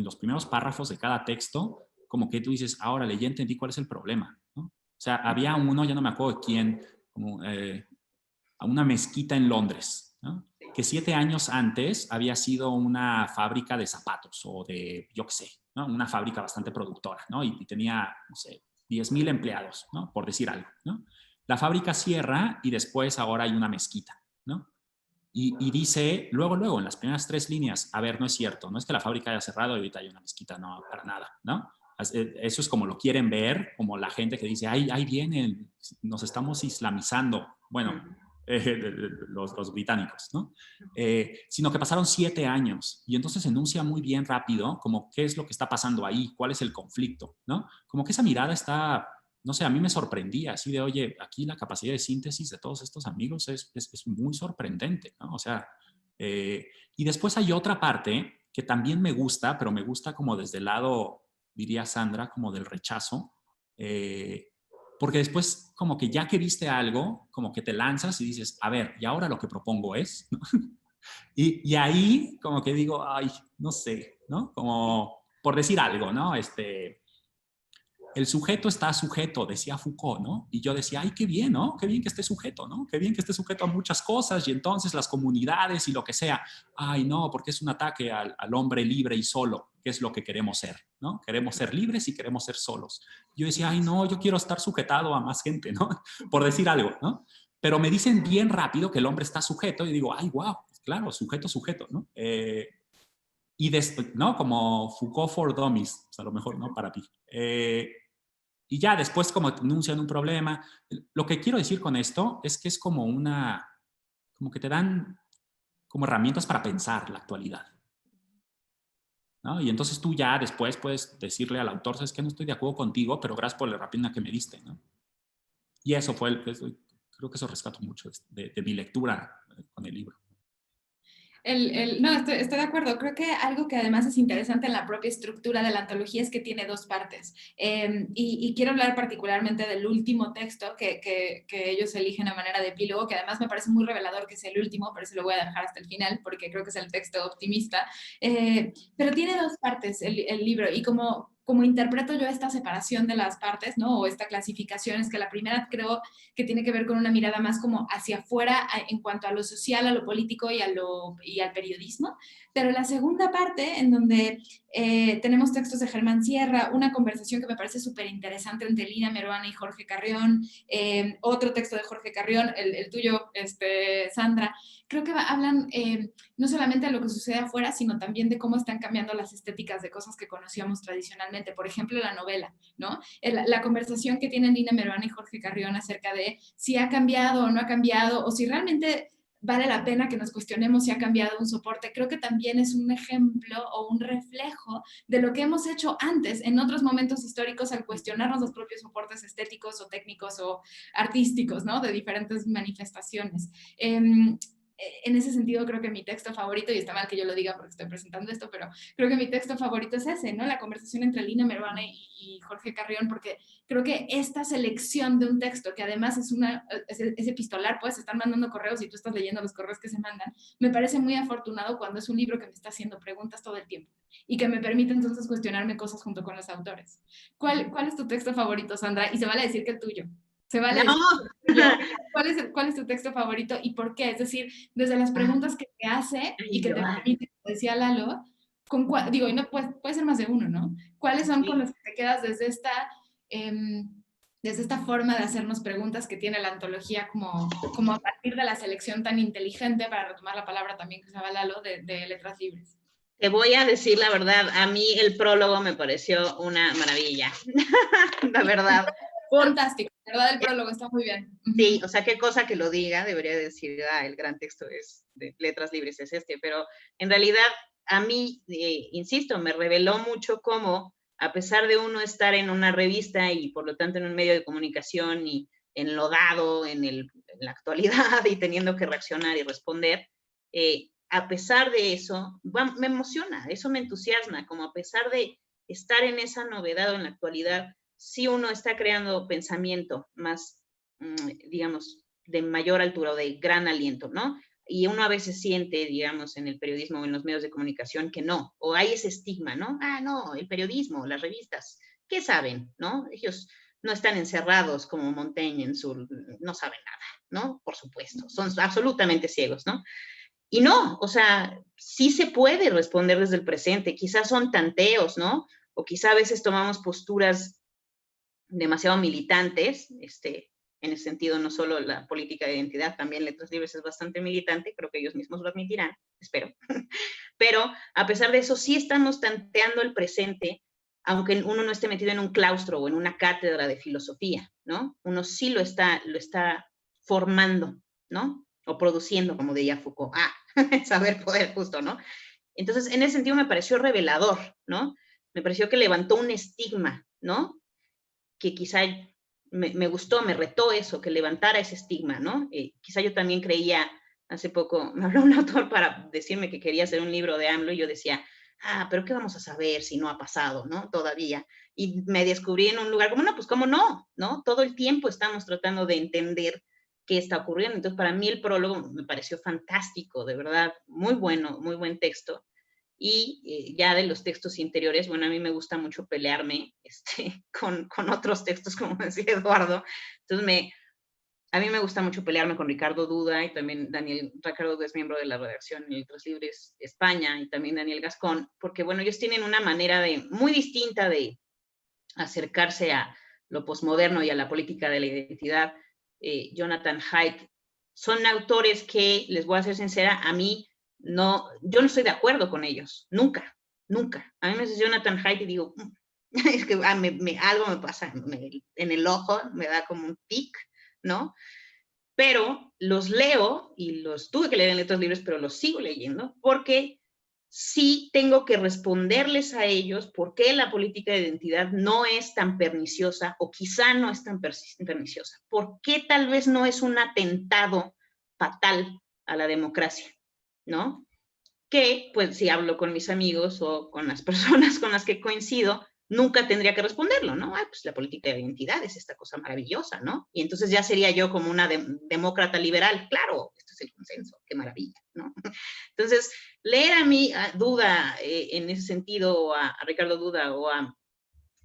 los primeros párrafos de cada texto, como que tú dices, ahora ya entendí cuál es el problema, ¿no? O sea, había uno, ya no me acuerdo quién, como a una mezquita en Londres, ¿no? Que 7 años antes había sido una fábrica de zapatos o de, yo qué sé, ¿no? Una fábrica bastante productora, ¿no? Y tenía, no sé, 10,000 empleados, ¿no? Por decir algo, ¿no? La fábrica cierra y después ahora hay una mezquita, ¿no? Y dice, luego, en las primeras 3 líneas, a ver, no es cierto, no es que la fábrica haya cerrado y ahorita hay una mezquita, no, para nada, ¿no? Eso es como lo quieren ver, como la gente que dice, ahí vienen, nos estamos islamizando. Bueno, los británicos, ¿no? Sino que pasaron 7 años y entonces enuncia muy bien rápido como qué es lo que está pasando ahí, cuál es el conflicto, ¿no? Como que esa mirada está, no sé, a mí me sorprendía, así de, oye, aquí la capacidad de síntesis de todos estos amigos es muy sorprendente, ¿no? O sea, y después hay otra parte que también me gusta, pero me gusta como desde el lado, diría Sandra, como del rechazo, porque después como que ya que viste algo, como que te lanzas y dices, a ver, y ahora lo que propongo es, ¿no? Y ahí como que digo, ay, no sé, ¿no? Como por decir algo, ¿no? El sujeto está sujeto, decía Foucault, ¿no? Y yo decía, ay, qué bien, ¿no? Qué bien que esté sujeto, ¿no? Qué bien que esté sujeto a muchas cosas y entonces las comunidades y lo que sea. Ay, no, porque es un ataque al hombre libre y solo, que es lo que queremos ser, ¿no? Queremos ser libres y queremos ser solos. Yo decía, ay, no, yo quiero estar sujetado a más gente, ¿no? Por decir algo, ¿no? Pero me dicen bien rápido que el hombre está sujeto y digo, ay, wow, claro, sujeto, ¿no? Y ¿no? Como Foucault for Dummies, o sea, a lo mejor, ¿no? Para ti. Y ya después como denuncian un problema. Lo que quiero decir con esto es que es como como que te dan como herramientas para pensar la actualidad, ¿no? Y entonces tú ya después puedes decirle al autor, sabes que no estoy de acuerdo contigo, pero gracias por la herramienta que me diste, ¿no? Y eso fue, creo que eso rescato mucho de mi lectura con el libro. No, estoy de acuerdo. Creo que algo que además es interesante en la propia estructura de la antología es que tiene 2 partes. Y quiero hablar particularmente del último texto que ellos eligen a manera de epílogo, que además me parece muy revelador que es el último, pero se lo voy a dejar hasta el final porque creo que es el texto optimista. Pero tiene 2 partes el libro y como interpreto yo esta separación de las partes, ¿no? O esta clasificación, es que la primera creo que tiene que ver con una mirada más como hacia afuera en cuanto a lo social, a lo político y al periodismo. Pero la segunda parte, en donde tenemos textos de Germán Sierra, una conversación que me parece súper interesante entre Lina Meruana y Jorge Carrión, otro texto de Jorge Carrión, el tuyo, Sandra, creo que hablan no solamente de lo que sucede afuera, sino también de cómo están cambiando las estéticas de cosas que conocíamos tradicionalmente. Por ejemplo, la novela, ¿no? La conversación que tienen Lina Meruana y Jorge Carrión acerca de si ha cambiado o no ha cambiado, o si realmente vale la pena que nos cuestionemos si ha cambiado un soporte. Creo que también es un ejemplo o un reflejo de lo que hemos hecho antes en otros momentos históricos al cuestionarnos los propios soportes estéticos o técnicos o artísticos, ¿no? De diferentes manifestaciones. En ese sentido creo que mi texto favorito, y está mal que yo lo diga porque estoy presentando esto, pero creo que mi texto favorito es ese, ¿no? La conversación entre Lina Meruana y Jorge Carrión, porque creo que esta selección de un texto, que además es epistolar, pues están mandando correos y tú estás leyendo los correos que se mandan, me parece muy afortunado cuando es un libro que me está haciendo preguntas todo el tiempo y que me permite entonces cuestionarme cosas junto con los autores. ¿Cuál es tu texto favorito, Sandra? Y se vale decir que el tuyo. Se vale No. decir ¿Cuál es tu texto favorito y por qué? Es decir, desde las preguntas que te hace y que te permite, como decía Lalo, digo, y no puede ser más de uno, ¿no? ¿Cuáles son con los que te quedas desde esta forma de hacernos preguntas que tiene la antología como a partir de la selección tan inteligente, para retomar la palabra también que usaba Lalo, de letras libres? Te voy a decir la verdad, a mí el prólogo me pareció una maravilla, la verdad. Fantástico, la verdad el prólogo está muy bien. Sí, o sea, qué cosa que lo diga, debería decir, el gran texto es de letras libres es pero en realidad a mí, insisto, me reveló mucho cómo, a pesar de uno estar en una revista y por lo tanto en un medio de comunicación y enlodado en la actualidad y teniendo que reaccionar y responder, a pesar de eso, me emociona, eso me entusiasma, como a pesar de estar en esa novedad en la actualidad, sí uno está creando pensamiento más, digamos, de mayor altura o de gran aliento, ¿no? Y uno a veces siente, digamos, en el periodismo o en los medios de comunicación que no, o hay ese estigma, ¿no? Ah, no, el periodismo, las revistas, ¿qué saben, no? Ellos no están encerrados como Montaigne no saben nada, ¿no? Por supuesto, son absolutamente ciegos, ¿no? Y no, o sea, sí se puede responder desde el presente, quizás son tanteos, ¿no? O quizá a veces tomamos posturas demasiado militantes, En ese sentido, no solo la política de identidad, también Letras Libres es bastante militante, creo que ellos mismos lo admitirán, espero. Pero a pesar de eso, sí estamos tanteando el presente, aunque uno no esté metido en un claustro o en una cátedra de filosofía, ¿no? Uno sí lo está formando, ¿no? O produciendo, como diría Foucault. Saber poder justo, ¿no? Entonces, en ese sentido me pareció revelador, ¿no? Me pareció que levantó un estigma, ¿no? Que quizá me gustó, me retó eso, que levantara ese estigma, ¿no? Quizá yo también creía, hace poco me habló un autor para decirme que quería hacer un libro de AMLO y yo decía, pero ¿qué vamos a saber si no ha pasado, ¿no? Todavía. Y me descubrí en un lugar como, no, pues cómo no, ¿no? Todo el tiempo estamos tratando de entender qué está ocurriendo. Entonces, para mí el prólogo me pareció fantástico, de verdad, muy bueno, muy buen texto. Y ya de los textos interiores, bueno, a mí me gusta mucho pelearme con otros textos, como decía Eduardo. Entonces, a mí me gusta mucho pelearme con Ricardo Duda y también Ricardo Duda es miembro de la redacción en Letras Libres España y también Daniel Gascón, porque bueno, ellos tienen una manera muy distinta de acercarse a lo posmoderno y a la política de la identidad. Jonathan Haidt, son autores que, les voy a ser sincera, a mí yo no estoy de acuerdo con ellos, nunca. A mí me dice Jonathan Haidt y digo, es que algo me pasa en el ojo, me da como un tic, ¿no? Pero los leo y los tuve que leer en Letras Libres, pero los sigo leyendo porque sí tengo que responderles a ellos por qué la política de identidad no es tan perniciosa o quizá no es tan perniciosa. ¿Por qué tal vez no es un atentado fatal a la democracia? ¿No? Que, pues, si hablo con mis amigos o con las personas con las que coincido, nunca tendría que responderlo, ¿no? Pues la política de identidad es esta cosa maravillosa, ¿no? Y entonces ya sería yo como una demócrata liberal. Claro, esto es el consenso, qué maravilla, ¿no? Entonces, leer a mí a Duda en ese sentido, a Ricardo Duda o a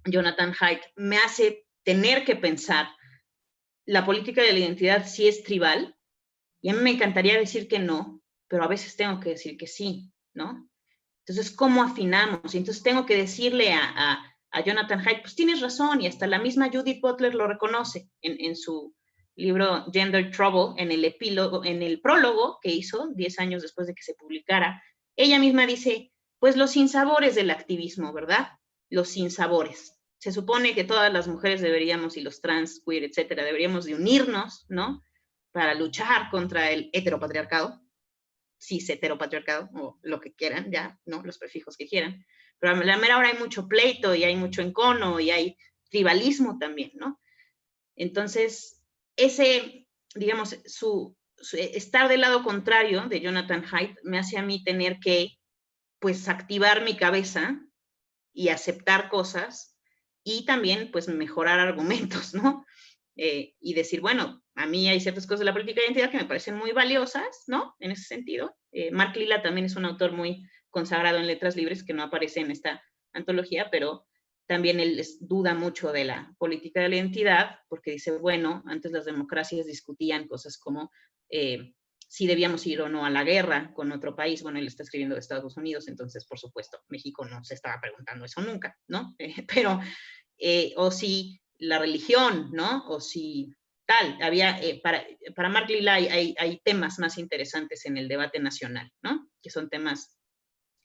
Jonathan Haidt, me hace tener que pensar, la política de la identidad sí es tribal, y a mí me encantaría decir que no, pero a veces tengo que decir que sí, ¿no? Entonces, ¿cómo afinamos? Y entonces tengo que decirle a Jonathan Haidt, pues tienes razón, y hasta la misma Judith Butler lo reconoce en su libro Gender Trouble, en el epílogo, en el prólogo que hizo 10 años después de que se publicara. Ella misma dice, pues los sinsabores del activismo, ¿verdad? Los sinsabores. Se supone que todas las mujeres deberíamos, y los trans, queer, etcétera, deberíamos de unirnos, ¿no? Para luchar contra el heteropatriarcado, cis heteropatriarcado, o lo que quieran, ya, ¿no? Los prefijos que quieran. Pero a la mera hora hay mucho pleito y hay mucho encono y hay tribalismo también, ¿no? Entonces, digamos, su estar del lado contrario de Jonathan Haidt me hace a mí tener que, pues, activar mi cabeza y aceptar cosas y también, pues, mejorar argumentos, ¿no? Y decir, bueno, a mí hay ciertas cosas de la política de identidad que me parecen muy valiosas, ¿no? En ese sentido. Mark Lilla también es un autor muy consagrado en Letras Libres que no aparece en esta antología, pero también él duda mucho de la política de la identidad porque dice, bueno, antes las democracias discutían cosas como si debíamos ir o no a la guerra con otro país. Bueno, él está escribiendo de Estados Unidos, entonces, por supuesto, México no se estaba preguntando eso nunca, ¿no? Pero, o si la religión, ¿no? O si tal, había, para Mark Lilla hay temas más interesantes en el debate nacional, ¿no? Que son temas,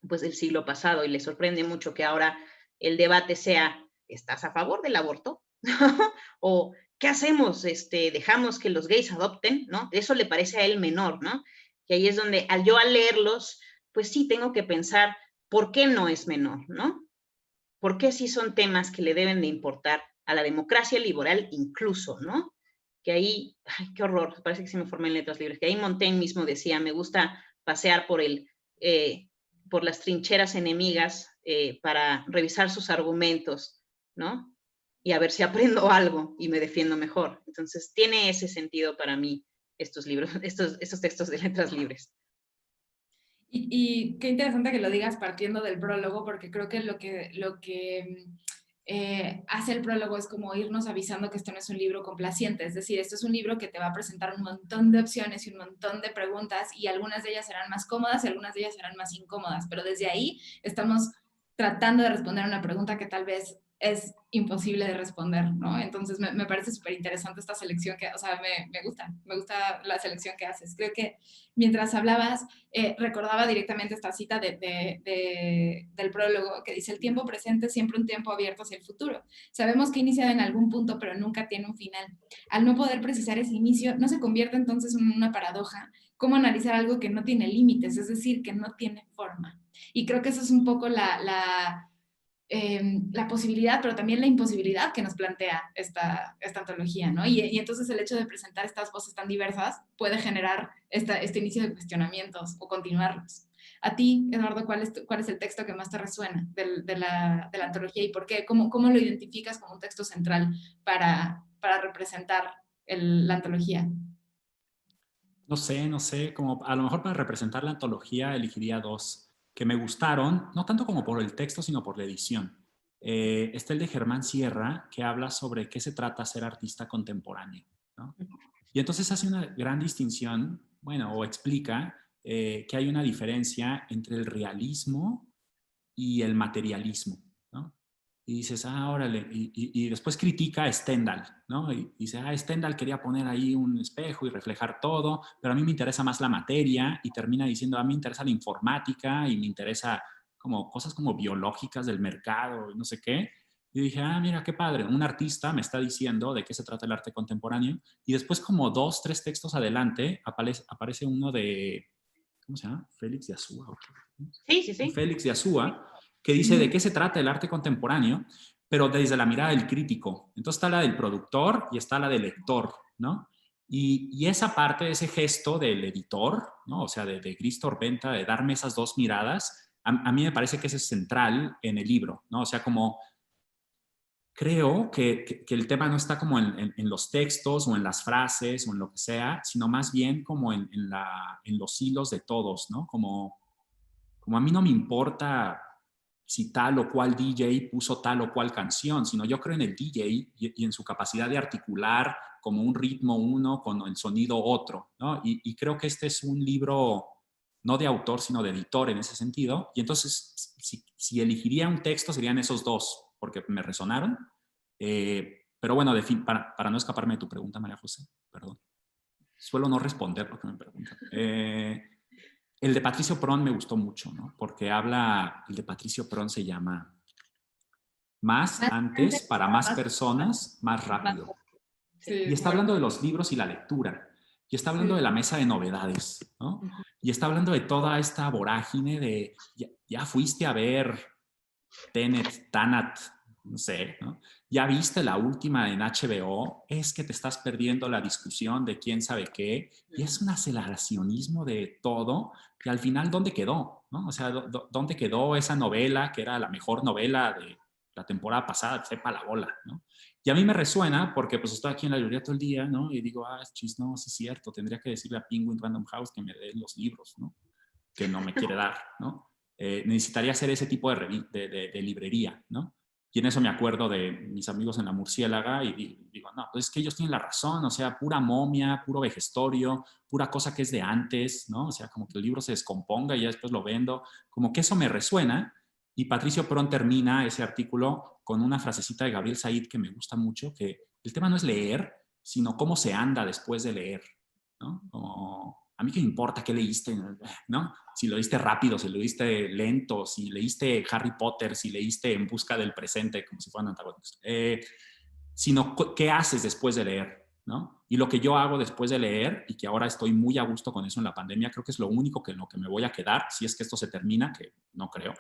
pues, del siglo pasado, y le sorprende mucho que ahora el debate sea, ¿estás a favor del aborto? O, ¿qué hacemos? ¿Dejamos que los gays adopten? ¿No? Eso le parece a él menor, ¿no? Y ahí es donde, al leerlos, pues sí tengo que pensar, ¿por qué no es menor, ¿no? ¿Por qué sí son temas que le deben de importar a la democracia liberal incluso, ¿no? Que ahí, ay, qué horror, parece que se me formé en Letras Libres, que ahí Montaigne mismo decía, me gusta pasear por las trincheras enemigas para revisar sus argumentos, ¿no? Y a ver si aprendo algo y me defiendo mejor. Entonces, tiene ese sentido para mí estos libros, estos textos de Letras Libres. Y qué interesante que lo digas partiendo del prólogo, porque creo que lo que hace el prólogo es como irnos avisando que esto no es un libro complaciente, es decir, esto es un libro que te va a presentar un montón de opciones y un montón de preguntas, y algunas de ellas serán más cómodas y algunas de ellas serán más incómodas, pero desde ahí estamos tratando de responder a una pregunta que tal vez es imposible de responder, ¿no? Entonces me parece súper interesante esta selección que, o sea, me gusta la selección que haces. Creo que mientras hablabas, recordaba directamente esta cita del prólogo que dice: el tiempo presente es siempre un tiempo abierto hacia el futuro. Sabemos que inicia en algún punto, pero nunca tiene un final. Al no poder precisar ese inicio, ¿no se convierte entonces en una paradoja? ¿Cómo analizar algo que no tiene límites, es decir, que no tiene forma? Y creo que eso es un poco la posibilidad, pero también la imposibilidad que nos plantea esta antología, ¿no? Y entonces el hecho de presentar estas voces tan diversas puede generar este inicio de cuestionamientos o continuarlos. A ti, Eduardo, ¿cuál es el texto que más te resuena de la antología y por qué? ¿Cómo lo identificas como un texto central para representar la antología? No sé, como a lo mejor para representar la antología elegiría dos que me gustaron, no tanto como por el texto, sino por la edición. Está el de Germán Sierra, que habla sobre qué se trata ser artista contemporáneo, ¿no? Y entonces hace una gran distinción, bueno, o explica que hay una diferencia entre el realismo y el materialismo, ¿no? Y dices, órale, y después critica a Stendhal, ¿no? Y dice, Stendhal quería poner ahí un espejo y reflejar todo, pero a mí me interesa más la materia, y termina diciendo, a mí me interesa la informática y me interesa como cosas como biológicas del mercado y no sé qué. Y dije, mira, qué padre, un artista me está diciendo de qué se trata el arte contemporáneo, y después como 2, 3 textos adelante aparece uno de, ¿cómo se llama? Félix de Azúa. Sí, sí, sí. Félix de Azúa, que dice de qué se trata el arte contemporáneo, pero desde la mirada del crítico. Entonces está la del productor y está la del lector, ¿no? Y esa parte, ese gesto del editor, ¿no? O sea, de Gristor Benta, de darme esas dos miradas, a mí me parece que ese es central en el libro, ¿no? O sea, como creo que el tema no está como en los textos o en las frases o en lo que sea, sino más bien como en los hilos de todos, ¿no? Como a mí no me importa si tal o cual DJ puso tal o cual canción, sino yo creo en el DJ y en su capacidad de articular como un ritmo uno con el sonido otro, ¿no? Y creo que este es un libro no de autor, sino de editor en ese sentido. Y entonces, si elegiría un texto, serían esos dos, porque me resonaron. Pero bueno, para no escaparme de tu pregunta, María José, perdón. Suelo no responder lo que me preguntan. El de Patricio Prón me gustó mucho, ¿no? Porque el de Patricio Prón se llama Más antes, para más personas, más rápido. Sí, Y está hablando de los libros y la lectura. Y está hablando de la mesa de novedades, ¿no? Y está hablando de toda esta vorágine de, ya fuiste a ver Tenet, Tanat, no sé, ¿no? Ya viste la última en HBO, es que te estás perdiendo la discusión de quién sabe qué, y es un aceleracionismo de todo, y al final, ¿dónde quedó? ¿No? O sea, ¿dónde quedó esa novela que era la mejor novela de la temporada pasada? Sepa la bola, ¿no? Y a mí me resuena porque pues estoy aquí en la librería todo el día, ¿no? Y digo, chis, no, sí es cierto, tendría que decirle a Penguin Random House que me dé los libros, ¿no? Que no me quiere dar, ¿no? Necesitaría hacer ese tipo de librería, ¿no? Y en eso me acuerdo de mis amigos en la Murciélaga y digo, no, pues es que ellos tienen la razón, o sea, pura momia, puro vejestorio, pura cosa que es de antes, ¿no? O sea, como que el libro se descomponga y ya después lo vendo, como que eso me resuena. Y Patricio Prón termina ese artículo con una frasecita de Gabriel Said que me gusta mucho, que el tema no es leer, sino cómo se anda después de leer, ¿no? Como, a mí qué me importa qué leíste, ¿no? Si lo leíste rápido, si lo leíste lento, si leíste Harry Potter, si leíste En busca del presente, como si fueran antagonistas. Sino qué haces después de leer, ¿no? Y lo que yo hago después de leer, y que ahora estoy muy a gusto con eso en la pandemia, creo que es lo único en lo que me voy a quedar, si es que esto se termina, que no creo,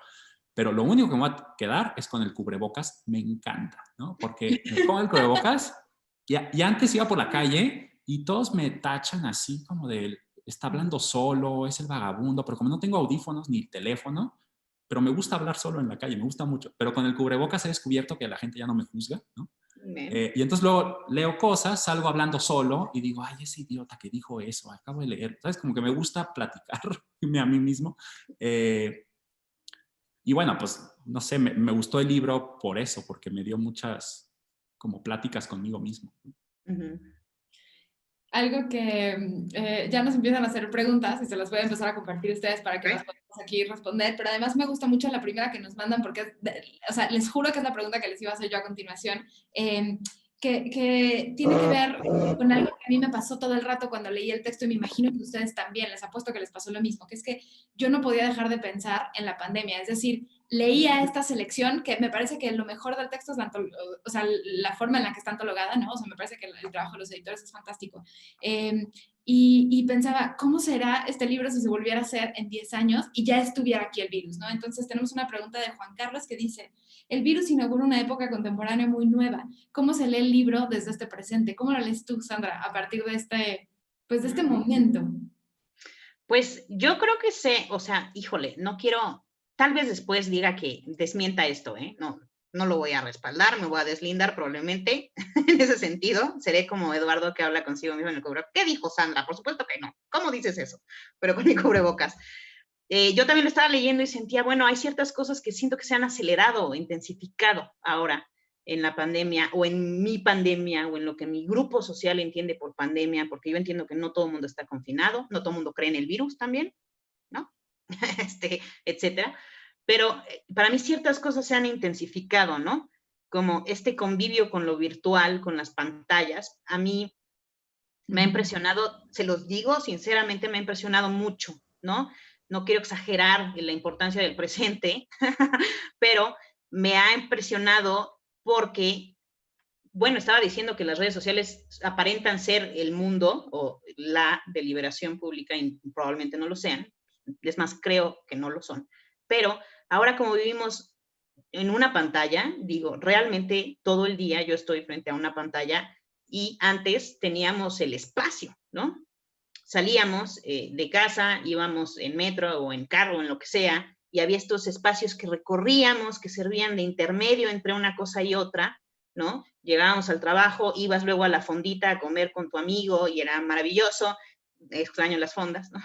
pero lo único que me voy a quedar es con el cubrebocas. Me encanta, ¿no? Porque me pongo el cubrebocas y antes iba por la calle y todos me tachan así como de, está hablando solo, es el vagabundo, pero como no tengo audífonos ni teléfono, pero me gusta hablar solo en la calle, me gusta mucho. Pero con el cubrebocas he descubierto que la gente ya no me juzga, ¿no? Y entonces luego leo cosas, salgo hablando solo y digo, ay, ese idiota que dijo eso, acabo de leer. ¿Sabes? Como que me gusta platicarme a mí mismo. Y bueno, pues no sé, me gustó el libro por eso, porque me dio muchas como pláticas conmigo mismo. algo que ya nos empiezan a hacer preguntas y se las voy a empezar a compartir a ustedes para que las podamos aquí responder, pero además me gusta mucho la primera que nos mandan porque, o sea, les juro que es la pregunta que les iba a hacer yo a continuación, que tiene que ver con algo que a mí me pasó todo el rato cuando leí el texto y me imagino que ustedes también, les apuesto que les pasó lo mismo, que es que yo no podía dejar de pensar en la pandemia, es decir, leía esta selección que me parece que lo mejor del texto es o sea, la forma en la que está antologada, ¿no? O sea, me parece que el trabajo de los editores es fantástico. Y pensaba, ¿cómo será este libro si se volviera a hacer en 10 años y ya estuviera aquí el virus, ¿no? Entonces tenemos una pregunta de Juan Carlos que dice, el virus inaugura una época contemporánea muy nueva. ¿Cómo se lee el libro desde este presente? ¿Cómo lo lees tú, Sandra, a partir de pues de este momento? Pues yo creo que sé, o sea, híjole, no quiero, tal vez después diga que desmienta esto, ¿eh? No lo voy a respaldar, me voy a deslindar probablemente en ese sentido. Seré como Eduardo que habla consigo mismo en el cubrebocas. ¿Qué dijo Sandra? Por supuesto que no. ¿Cómo dices eso? Pero con mi cubrebocas. Yo también lo estaba leyendo y sentía, bueno, hay ciertas cosas que siento que se han acelerado, intensificado ahora en la pandemia o en mi pandemia o en lo que mi grupo social entiende por pandemia, porque yo entiendo que no todo el mundo está confinado, no todo el mundo cree en el virus también, ¿no? Etcétera. Pero para mí ciertas cosas se han intensificado, ¿no? Como este convivio con lo virtual, con las pantallas, a mí me ha impresionado, se los digo sinceramente, me ha impresionado mucho, ¿no? No quiero exagerar la importancia del presente, pero me ha impresionado porque, bueno, estaba diciendo que las redes sociales aparentan ser el mundo o la deliberación pública y probablemente no lo sean, es más, creo que no lo son, pero ahora como vivimos en una pantalla, digo, realmente todo el día yo estoy frente a una pantalla y antes teníamos el espacio, ¿no? Salíamos de casa, íbamos en metro o en carro, en lo que sea, y había estos espacios que recorríamos, que servían de intermedio entre una cosa y otra, ¿no? Llegábamos al trabajo, ibas luego a la fondita a comer con tu amigo y era maravilloso, extraño las fondas, ¿no?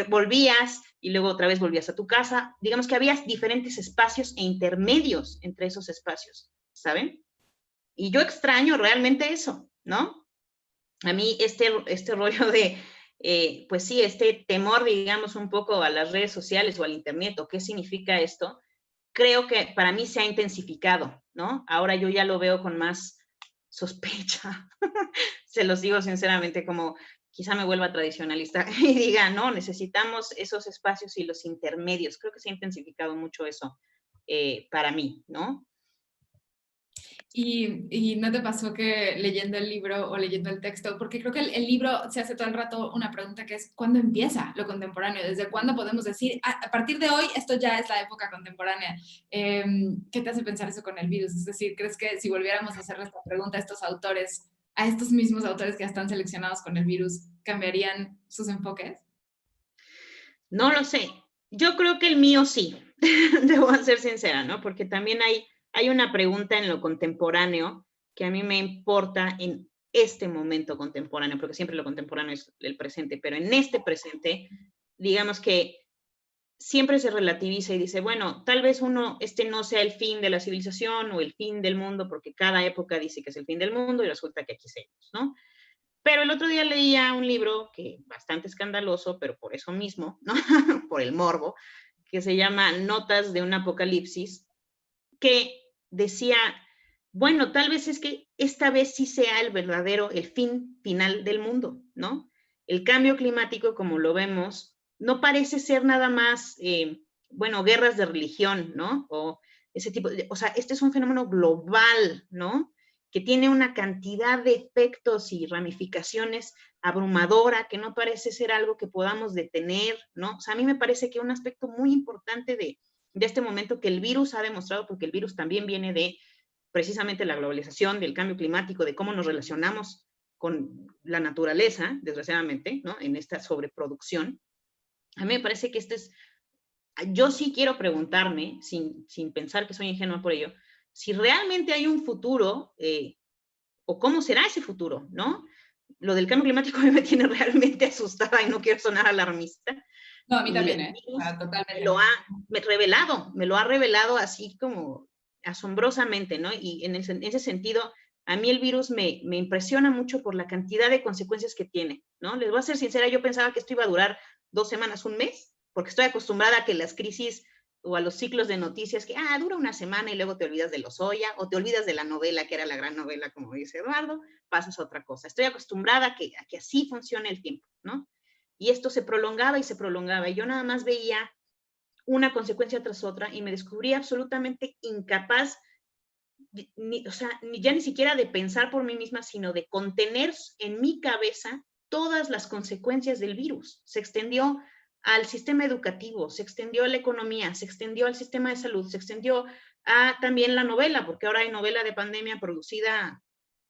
Volvías y luego otra vez volvías a tu casa. Digamos que había diferentes espacios e intermedios entre esos espacios, ¿saben? Y yo extraño realmente eso, ¿no? A mí este rollo de, pues sí, este temor, digamos, un poco a las redes sociales o al internet, o qué significa esto, creo que para mí se ha intensificado, ¿no? Ahora yo ya lo veo con más sospecha. Se los digo sinceramente, como quizá me vuelva tradicionalista y diga, no, necesitamos esos espacios y los intermedios. Creo que se ha intensificado mucho eso para mí, ¿no? ¿Y no te pasó que leyendo el libro o leyendo el texto, porque creo que el libro se hace todo el rato una pregunta que es, ¿cuándo empieza lo contemporáneo? ¿Desde cuándo podemos decir, a partir de hoy, esto ya es la época contemporánea? ¿Qué te hace pensar eso con el virus? Es decir, ¿crees que si volviéramos a hacerle esta pregunta a estos autores, a estos mismos autores que ya están seleccionados con el virus, cambiarían sus enfoques? No lo sé. Yo creo que el mío sí, debo ser sincera, ¿no? Porque también hay una pregunta en lo contemporáneo que a mí me importa en este momento contemporáneo, porque siempre lo contemporáneo es el presente, pero en este presente, digamos que siempre se relativiza y dice, bueno, tal vez este no sea el fin de la civilización o el fin del mundo, porque cada época dice que es el fin del mundo y resulta que aquí seguimos, ¿no? Pero el otro día leía un libro que bastante escandaloso, pero por eso mismo, ¿no? Por el morbo, que se llama Notas de un Apocalipsis, que decía, bueno, tal vez es que esta vez sí sea el fin final del mundo, ¿no? El cambio climático, como lo vemos, no parece ser nada más, bueno, guerras de religión, ¿no? O ese tipo o sea, este es un fenómeno global, ¿no? Que tiene una cantidad de efectos y ramificaciones abrumadora, que no parece ser algo que podamos detener, ¿no? O sea, a mí me parece que un aspecto muy importante de este momento que el virus ha demostrado, porque el virus también viene de precisamente la globalización, del cambio climático, de cómo nos relacionamos con la naturaleza, desgraciadamente, ¿no? En esta sobreproducción. A mí me parece que yo sí quiero preguntarme, sin pensar que soy ingenua por ello, si realmente hay un futuro, o cómo será ese futuro, ¿no? Lo del cambio climático a mí me tiene realmente asustada y no quiero sonar alarmista. No, a mí Y también, el ¿eh? virus Totalmente. me lo ha revelado así como asombrosamente, ¿no? Y en ese sentido, a mí el virus me impresiona mucho por la cantidad de consecuencias que tiene, ¿no? Les voy a ser sincera, yo pensaba que esto iba a durar 2 semanas, un mes, porque estoy acostumbrada a que las crisis o a los ciclos de noticias que, dura una semana y luego te olvidas de Lozoya, o te olvidas de la novela, que era la gran novela, como dice Eduardo, pasas a otra cosa. Estoy acostumbrada a que así funcione el tiempo, ¿no? Y esto se prolongaba y se prolongaba, y yo nada más veía una consecuencia tras otra y me descubrí absolutamente incapaz, o sea, ya ni siquiera de pensar por mí misma, sino de contener en mi cabeza todas las consecuencias del virus. Se extendió al sistema educativo, se extendió a la economía, se extendió al sistema de salud, se extendió a también la novela, porque ahora hay novela de pandemia producida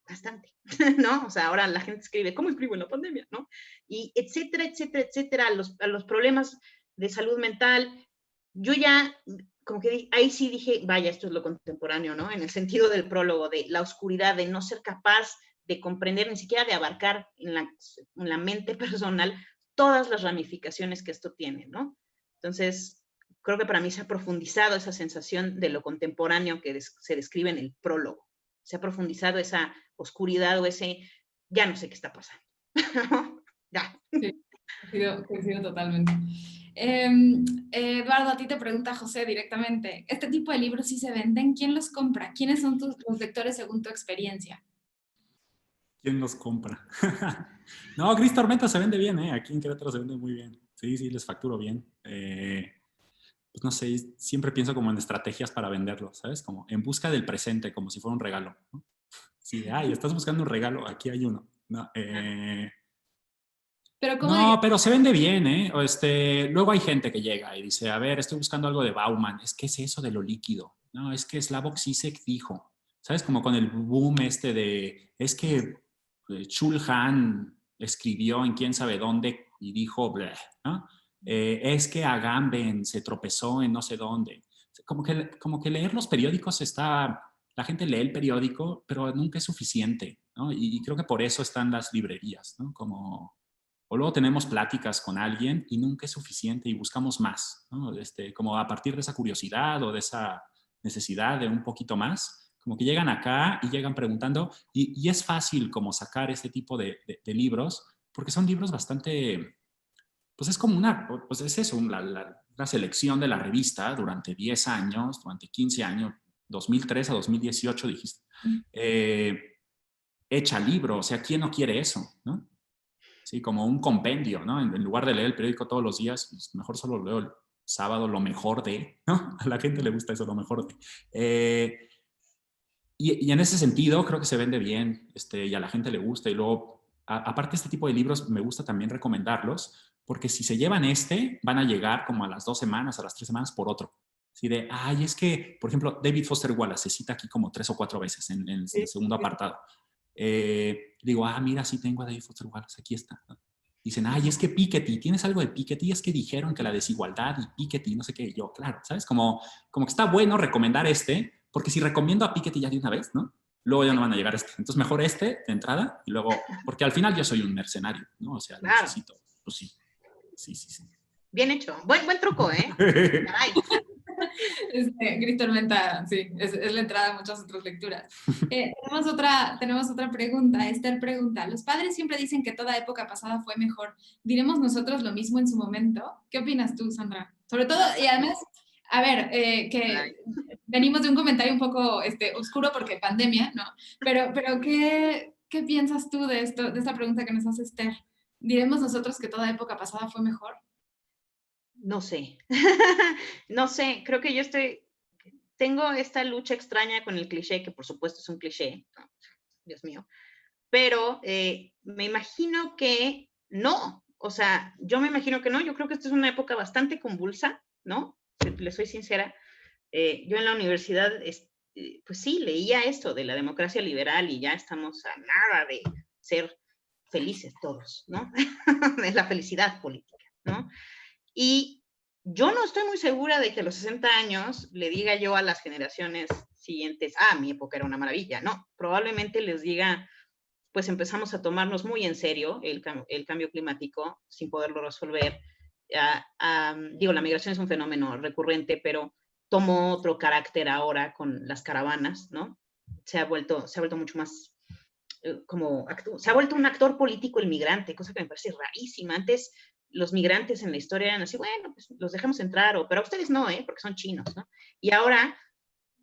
bastante, ¿no? O sea, ahora la gente escribe, ¿cómo escribo en la pandemia? ¿No? Y etcétera, etcétera, etcétera, a los problemas de salud mental. Yo ya, como que ahí sí dije, vaya, esto es lo contemporáneo, ¿no? En el sentido del prólogo, de la oscuridad, de no ser capaz de comprender, ni siquiera de abarcar en la mente personal todas las ramificaciones que esto tiene, ¿no? Entonces, creo que para mí se ha profundizado esa sensación de lo contemporáneo que se describe en el prólogo. Se ha profundizado esa oscuridad o ese, ya no sé qué está pasando. Ya. Sí, coincido totalmente. Eduardo, a ti te pregunta José directamente, ¿este tipo de libros sí se venden? ¿Quién los compra? ¿Quiénes son los lectores según tu experiencia? ¿Quién los compra? No, Gris Tormenta se vende bien, ¿eh? Aquí en Querétaro se vende muy bien. Sí, sí, les facturo bien. Pues no sé, siempre pienso como en estrategias para venderlo, ¿sabes? Como en busca del presente, como si fuera un regalo, ¿no? Sí, estás buscando un regalo, aquí hay uno. No, Pero ¿cómo no, pero se vende bien, ¿eh? Luego hay gente que llega y dice, a ver, estoy buscando algo de Bauman. ¿Qué es eso de lo líquido? No, es que Slavoj Žižek dijo, ¿sabes? Como con el boom es que Chul Han escribió en quién sabe dónde y dijo, bleh, ¿no? Es que Agamben se tropezó en no sé dónde. Como que leer los periódicos la gente lee el periódico, pero nunca es suficiente, ¿no? Y creo que por eso están las librerías, ¿no? O luego tenemos pláticas con alguien y nunca es suficiente y buscamos más, ¿no? Como a partir de esa curiosidad o de esa necesidad de un poquito más, como que llegan acá y llegan preguntando y es fácil como sacar ese tipo de libros porque son libros bastante, pues es como pues es eso, una selección de la revista durante 10 años, durante 15 años, 2003 a 2018 dijiste, hecha libro, o sea, ¿quién no quiere eso, no? Sí, como un compendio, ¿no? En lugar de leer el periódico todos los días, pues mejor solo leo el sábado lo mejor de, ¿no? A la gente le gusta eso, lo mejor de. Y en ese sentido creo que se vende bien y a la gente le gusta. Y luego, aparte este tipo de libros, me gusta también recomendarlos, porque si se llevan van a llegar como a las 2 semanas, a las 3 semanas por otro. Así de, es que, por ejemplo, David Foster Wallace se cita aquí como 3 o 4 veces en el segundo apartado. Digo, mira, sí tengo a David Foster Wallace, aquí está. Dicen, es que Piketty, ¿tienes algo de Piketty? Es que dijeron que la desigualdad y Piketty, no sé qué. Yo, claro, ¿sabes? Como que está bueno recomendar porque si recomiendo a Piketty ya de una vez, ¿no? Luego ya no van a llegar Entonces, mejor de entrada, y luego, porque al final yo soy un mercenario, ¿no? O sea, claro. necesito, pues sí. Sí. Bien hecho. Buen truco, ¿eh? Caray. Gris Tormenta, sí, es la entrada a muchas otras lecturas. Tenemos otra pregunta. Esther pregunta, los padres siempre dicen que toda época pasada fue mejor. ¿Diremos nosotros lo mismo en su momento? ¿Qué opinas tú, Sandra? Sobre todo, y además, a ver, que venimos de un comentario un poco oscuro porque pandemia, ¿no? Pero ¿qué piensas tú de esta pregunta que nos hace Esther? ¿Diremos nosotros que toda época pasada fue mejor? No sé. No sé, creo que tengo esta lucha extraña con el cliché, que por supuesto es un cliché, no, Dios mío, pero me imagino que no, o sea, yo me imagino que no, yo creo que esta es una época bastante convulsa, ¿no? Le soy sincera. Yo en la universidad, pues sí, leía esto de la democracia liberal y ya estamos a nada de ser felices todos, ¿no? De la felicidad política, ¿no? Y yo no estoy muy segura de que a los 60 años le diga yo a las generaciones siguientes, mi época era una maravilla. No, probablemente les diga, pues empezamos a tomarnos muy en serio el cambio climático sin poderlo resolver. Digo, la migración es un fenómeno recurrente, pero tomó otro carácter ahora con las caravanas, ¿no? se ha vuelto mucho más se ha vuelto un actor político el migrante, cosa que me parece rarísima. Antes los migrantes en la historia eran así, bueno, pues los dejamos entrar, pero a ustedes no, porque son chinos, ¿no? Y ahora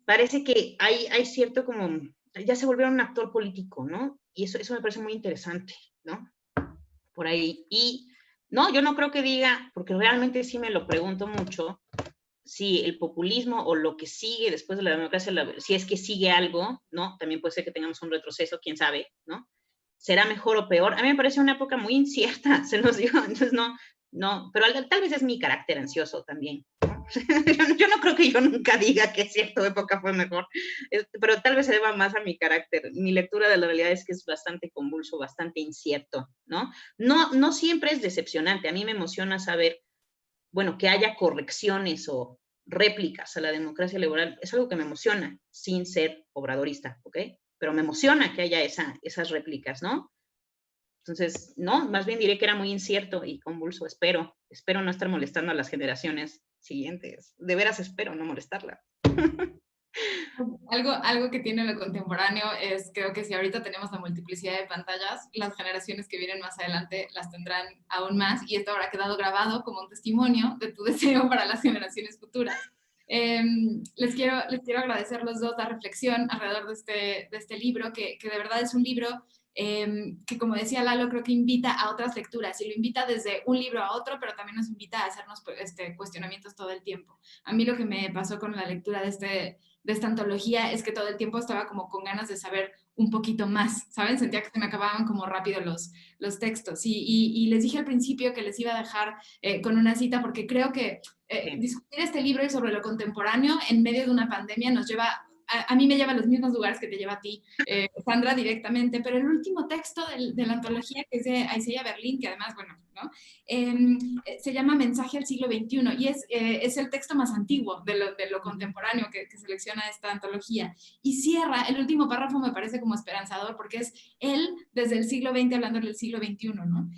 parece que hay cierto como, ya se volvieron un actor político, ¿no? Y eso me parece muy interesante, ¿no? Por ahí. Y no, yo no creo que diga, porque realmente sí me lo pregunto mucho, si el populismo o lo que sigue después de la democracia, si es que sigue algo, ¿no? También puede ser que tengamos un retroceso, quién sabe, ¿no? ¿Será mejor o peor? A mí me parece una época muy incierta, se los digo, entonces no, pero tal vez es mi carácter ansioso también, ¿no? Yo no creo que yo nunca diga que cierta época fue mejor, pero tal vez se deba más a mi carácter. Mi lectura de la realidad es que es bastante convulso, bastante incierto, ¿no? No siempre es decepcionante, a mí me emociona saber, bueno, que haya correcciones o réplicas a la democracia liberal, es algo que me emociona, sin ser obradorista, ¿ok? Pero me emociona que haya esas réplicas, ¿no? Entonces, no, más bien diré que era muy incierto y convulso, espero no estar molestando a las siguientes, de veras espero no molestarla. Algo que tiene lo contemporáneo es, creo que si ahorita tenemos la multiplicidad de pantallas, las generaciones que vienen más adelante las tendrán aún más, y esto habrá quedado grabado como un testimonio de tu deseo para las generaciones futuras. Les quiero agradecer los dos la reflexión alrededor de este libro, que de verdad es un libro que, como decía Lalo, creo que invita a otras lecturas, y lo invita desde un libro a otro, pero también nos invita a hacernos cuestionamientos todo el tiempo. A mí lo que me pasó con la lectura de esta antología es que todo el tiempo estaba como con ganas de saber un poquito más, ¿saben? Sentía que se me acababan como rápido los textos, y les dije al principio que les iba a dejar con una cita, porque creo que discutir este libro y sobre lo contemporáneo en medio de una pandemia nos lleva, a mí me lleva a los mismos lugares que te lleva a ti, Sandra, directamente, pero el último texto de la antología, que es de Aiseya Berlin, que además, bueno, ¿no? Se llama Mensaje al siglo XXI, y es el texto más antiguo de lo contemporáneo que selecciona esta antología, y cierra, el último párrafo me parece como esperanzador, porque es él desde el siglo XX hablando del siglo XXI, ¿no?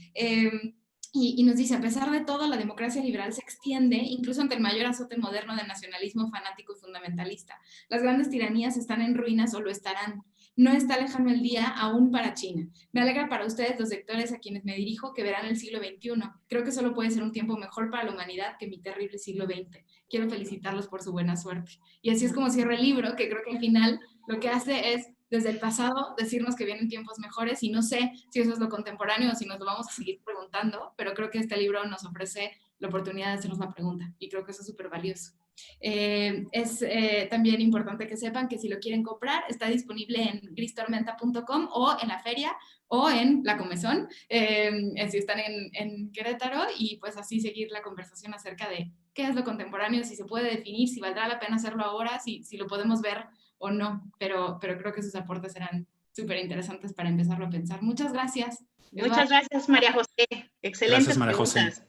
Y nos dice, a pesar de todo, la democracia liberal se extiende, incluso ante el mayor azote moderno del nacionalismo fanático y fundamentalista. Las grandes tiranías están en ruinas o lo estarán. No está lejano el día aún para China. Me alegra para ustedes, los lectores a quienes me dirijo, que verán el siglo XXI. Creo que solo puede ser un tiempo mejor para la humanidad que mi terrible siglo XX. Quiero felicitarlos por su buena suerte. Y así es como cierra el libro, que creo que al final lo que hace es, desde el pasado, decirnos que vienen tiempos mejores, y no sé si eso es lo contemporáneo o si nos lo vamos a seguir preguntando, pero creo que este libro nos ofrece la oportunidad de hacernos la pregunta, y creo que eso es súper valioso. Es también importante que sepan que si lo quieren comprar, está disponible en gristormenta.com o en la feria o en La Comezón, si están en Querétaro, y pues así seguir la conversación acerca de qué es lo contemporáneo, si se puede definir, si valdrá la pena hacerlo ahora, si lo podemos ver o no, pero creo que sus aportes serán súper interesantes para empezarlo a pensar. Muchas gracias. Muchas gracias, María José. Excelentes gracias, María preguntas.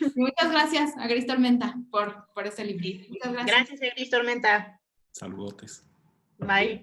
José. Muchas gracias a Gris Tormenta por este libro. Muchas gracias. Gracias, Gris Tormenta. Saludotes. Bye.